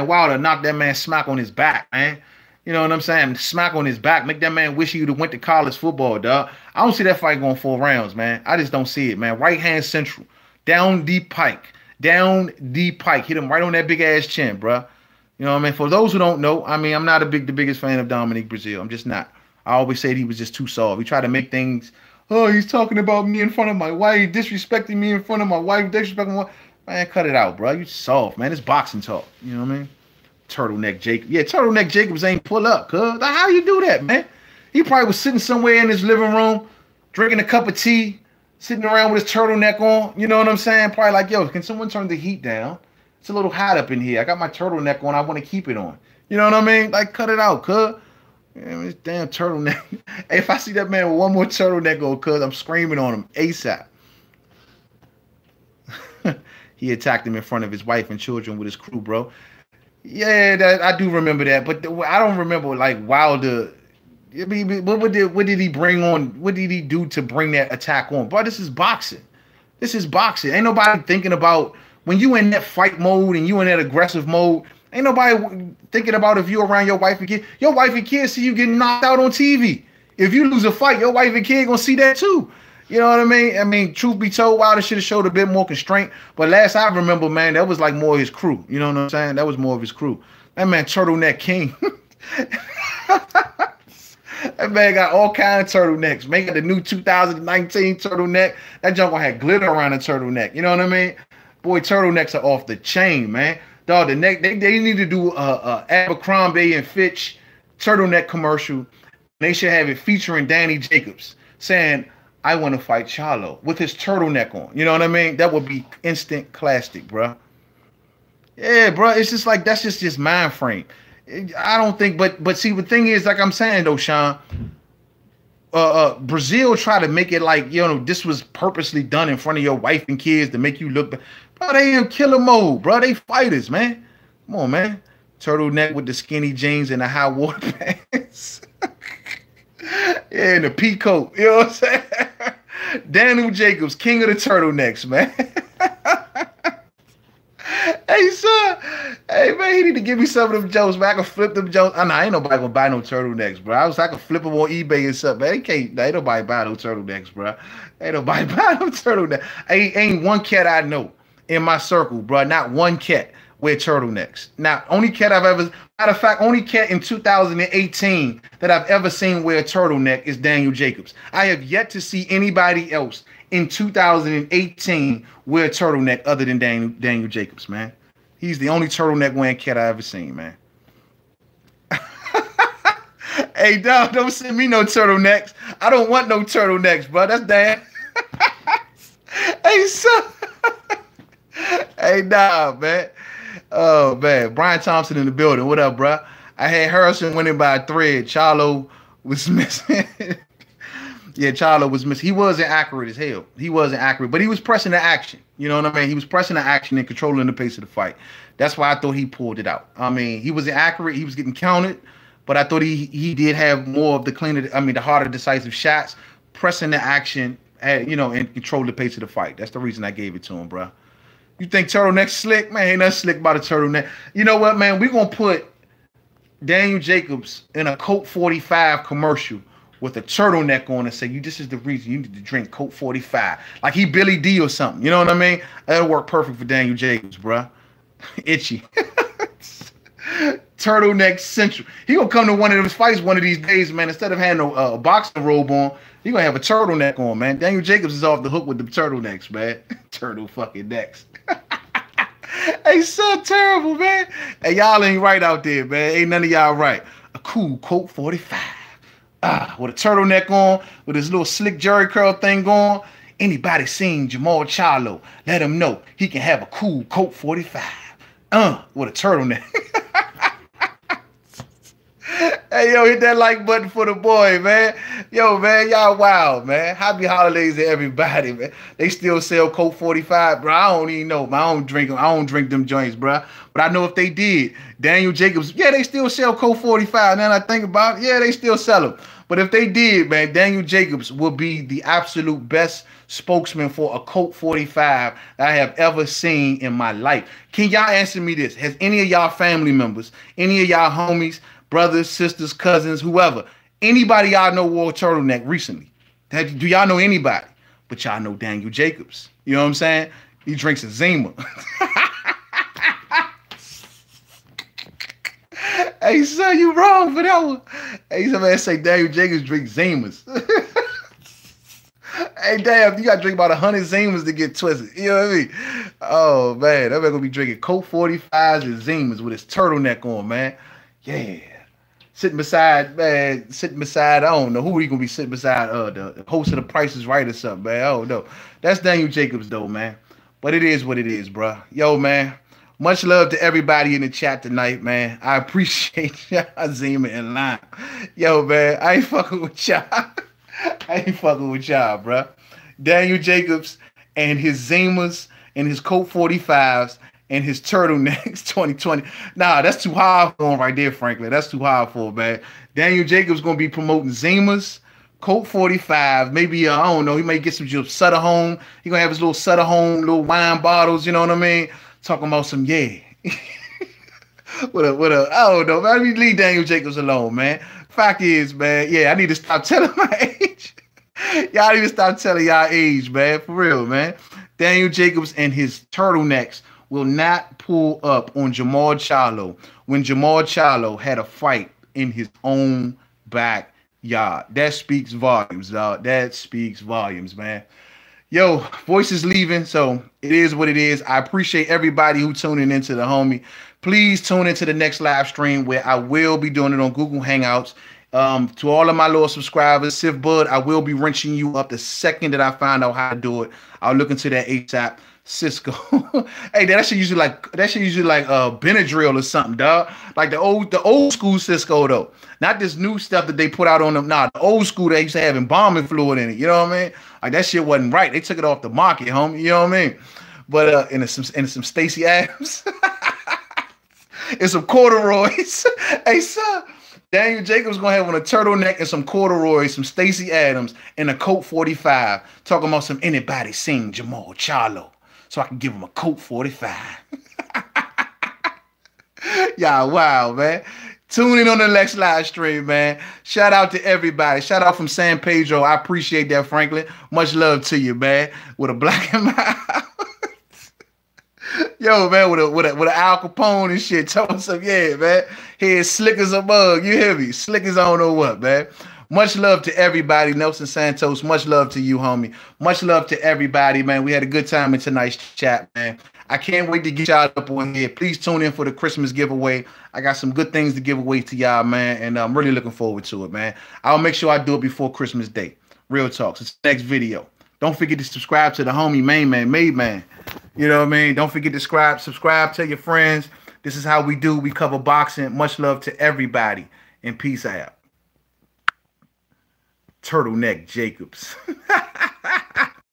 Wilder knocked that man smack on his back, man. You know what I'm saying? Smack on his back. Make that man wish he would have went to college football, dog. I don't see that fight going 4 rounds, man. I just don't see it, man. Right hand central. Down deep pike. Down deep pike. Hit him right on that big ass chin, bro. You know what I mean? For those who don't know, I mean, I'm not the biggest fan of Dominique Brazil. I'm just not. I always said he was just too soft. He tried to make things, oh, he's talking about me in front of my wife, disrespecting me in front of my wife, disrespecting my wife. Man, cut it out, bro. You soft, man. It's boxing talk. You know what I mean? Turtleneck Jacobs. Yeah, Turtleneck Jacobs ain't pull up, cuz. How you do that, man? He probably was sitting somewhere in his living room, drinking a cup of tea, sitting around with his turtleneck on. You know what I'm saying? Probably like, yo, can someone turn the heat down? It's a little hot up in here. I got my turtleneck on. I want to keep it on. You know what I mean? Like, cut it out, cuz. Man, this damn turtleneck. Hey, if I see that man with one more turtleneck on, cuz, I'm screaming on him ASAP. He attacked him in front of his wife and children with his crew, bro. Yeah, I do remember that, but I don't remember like Wilder. I mean, what did he bring on? What did he do to bring that attack on? Bro, this is boxing. This is boxing. Ain't nobody thinking about when you in that fight mode and you in that aggressive mode. Ain't nobody thinking about if you around your wife and kid. Your wife and kid see you getting knocked out on TV. If you lose a fight, your wife and kid gonna see that too. You know what I mean? I mean, truth be told, Wilder should have showed a bit more constraint. But last I remember, man, that was like more his crew. You know what I'm saying? That was more of his crew. That man, Turtleneck King. That man got all kinds of turtlenecks. Making the new 2019 turtleneck. That junk had glitter around the turtleneck. You know what I mean? Boy, turtlenecks are off the chain, man. Dog, the neck, they need to do a Abercrombie and Fitch turtleneck commercial. They should have it featuring Danny Jacobs saying, I want to fight Charlo with his turtleneck on. You know what I mean? That would be instant classic, bro. Yeah, bro. It's just like, that's just mind frame. I don't think, but see, the thing is, like I'm saying though, Sean, Brazil tried to make it like, you know, this was purposely done in front of your wife and kids to make you look, bro, they in killer mode, bro. They fighters, man. Come on, man. Turtleneck with the skinny jeans and the high water pants. Yeah, and the peacoat. You know what I'm saying? Daniel Jacobs, king of the turtlenecks, man. Hey, son. Hey, man, he need to give me some of them jokes, man. I can flip them jokes. I know, ain't nobody gonna buy no turtlenecks, bro. I can flip them on eBay and stuff, man. Ain't nobody buy no turtlenecks, bro. Ain't nobody buy no turtlenecks. Ain't one cat I know in my circle, bro. Not one cat wear turtlenecks. Now, only cat I've ever, matter of fact, only cat in 2018 that I've ever seen wear a turtleneck is Daniel Jacobs. I have yet to see anybody else in 2018 wear a turtleneck other than Daniel Jacobs, man. He's the only turtleneck wearing cat I ever seen, man. Hey, dog, don't send me no turtlenecks. I don't want no turtlenecks, bro. That's damn. Hey, son. Hey, nah, man. Oh, man. Brian Thompson in the building. What up, bro? I had Harrison winning by a thread. Charlo was missing. Yeah, Charlo was missing. He wasn't accurate as hell. He wasn't accurate, but he was pressing the action. You know what I mean? He was pressing the action and controlling the pace of the fight. That's why I thought he pulled it out. I mean, he wasn't accurate. He was getting counted, but I thought he did have more of the cleaner, I mean, the harder, decisive shots, pressing the action, you know, and control the pace of the fight. That's the reason I gave it to him, bro. You think turtleneck slick? Man, ain't nothing slick about a turtleneck. You know what, man? We're going to put Daniel Jacobs in a Coke 45 commercial with a turtleneck on and say, this is the reason you need to drink Coke 45. Like he Billy D or something. You know what I mean? That'll work perfect for Daniel Jacobs, bro. Itchy. Turtleneck Central. He gonna come to one of those fights one of these days, man. Instead of having a boxing robe on, he gonna have a turtleneck on, man. Daniel Jacobs is off the hook with the turtlenecks, man. Turtle fucking necks. Hey, so terrible, man. Hey, y'all ain't right out there, man. Ain't none of y'all right. A cool Coke 45. With a turtleneck on, with his little slick Jerry curl thing going. Anybody seen Jermall Charlo, let him know he can have a cool Coke 45. With a turtleneck. Hey, yo, hit that like button for the boy, man. Yo, man, y'all wild, man. Happy holidays to everybody, man. They still sell Coke 45, bro. I don't even know, man. I don't drink them. I don't drink them joints, bro. But I know if they did, Daniel Jacobs, yeah, they still sell Coke 45. Now that I think about it, yeah, they still sell them. But if they did, man, Daniel Jacobs will be the absolute best spokesman for a Coke 45 that I have ever seen in my life. Can y'all answer me this? Has any of y'all family members, any of y'all homies, brothers, sisters, cousins, whoever, anybody y'all know wore a turtleneck recently? Do y'all know anybody? But y'all know Daniel Jacobs. You know what I'm saying? He drinks a Zima. Hey, son, you wrong for that one. Hey, somebody say Daniel Jacobs drinks Zimas. Hey, damn, you got to drink about 100 Zimas to get twisted. You know what I mean? Oh, man, that man going to be drinking Coke 45s and Zimas with his turtleneck on, man. Yeah. Sitting beside, I don't know who he going to be sitting beside, the host of The Price is Right or something, man. I don't know. That's Daniel Jacobs, though, man. But it is what it is, bro. Yo, man. Much love to everybody in the chat tonight, man. I appreciate y'all, Zima and Lime. Yo, man, I ain't fucking with y'all. I ain't fucking with y'all, bro. Daniel Jacobs and his Zimas and his Coke 45s and his turtlenecks 2020. Nah, that's too high for him right there, frankly. That's too high for him, man. Daniel Jacobs going to be promoting Zimas, Coke 45, maybe, I don't know, he may get some Sutter Home. He going to have his little Sutter Home, little wine bottles, you know what I mean? Talking about some, yeah. I don't know, man. Leave Daniel Jacobs alone, man. Fact is, man, yeah, I need to stop telling my age. Y'all need to stop telling y'all age, man. For real, man. Daniel Jacobs and his turtlenecks will not pull up on Jermall Charlo when Jermall Charlo had a fight in his own backyard. That speaks volumes, dog. That speaks volumes, man. Yo, voice is leaving, so it is what it is. I appreciate everybody who tuning into the homie. Please tune into the next live stream where I will be doing it on Google Hangouts. To all of my loyal subscribers, Sif Bud, I will be wrenching you up the second that I find out how to do it. I'll look into that ASAP. Cisco. Hey, that shit usually like Benadryl or something, dog. Like the old school Cisco though. Not this new stuff that they put out on them. Nah, the old school they used to have embalming fluid in it. You know what I mean? Like that shit wasn't right. They took it off the market, homie. You know what I mean? But in some Stacey Adams. And some corduroys. Hey, son. Daniel Jacobs gonna have on a turtleneck and some corduroys, some Stacey Adams, and a Coke 45. Talking about some anybody sing Jermall Charlo. So I can give him a Coke 45. Y'all, wow, man. Tune in on the next live stream, man. Shout out to everybody. Shout out from San Pedro. I appreciate that, Franklin. Much love to you, man. With a black and white. Yo, man, with an Al Capone and shit. Tell us some, yeah, man. Head slick as a bug. You hear me? Slick as I don't know what, man. Much love to everybody. Nelson Santos, much love to you, homie. Much love to everybody, man. We had a good time in tonight's chat, man. I can't wait to get y'all up on here. Please tune in for the Christmas giveaway. I got some good things to give away to y'all, man, and I'm really looking forward to it, man. I'll make sure I do it before Christmas Day. Real talks. It's the next video. Don't forget to subscribe to the homie Made Man. You know what I mean? Don't forget to subscribe, tell your friends. This is how we do. We cover boxing. Much love to everybody, and peace out. Turtleneck Jacobs.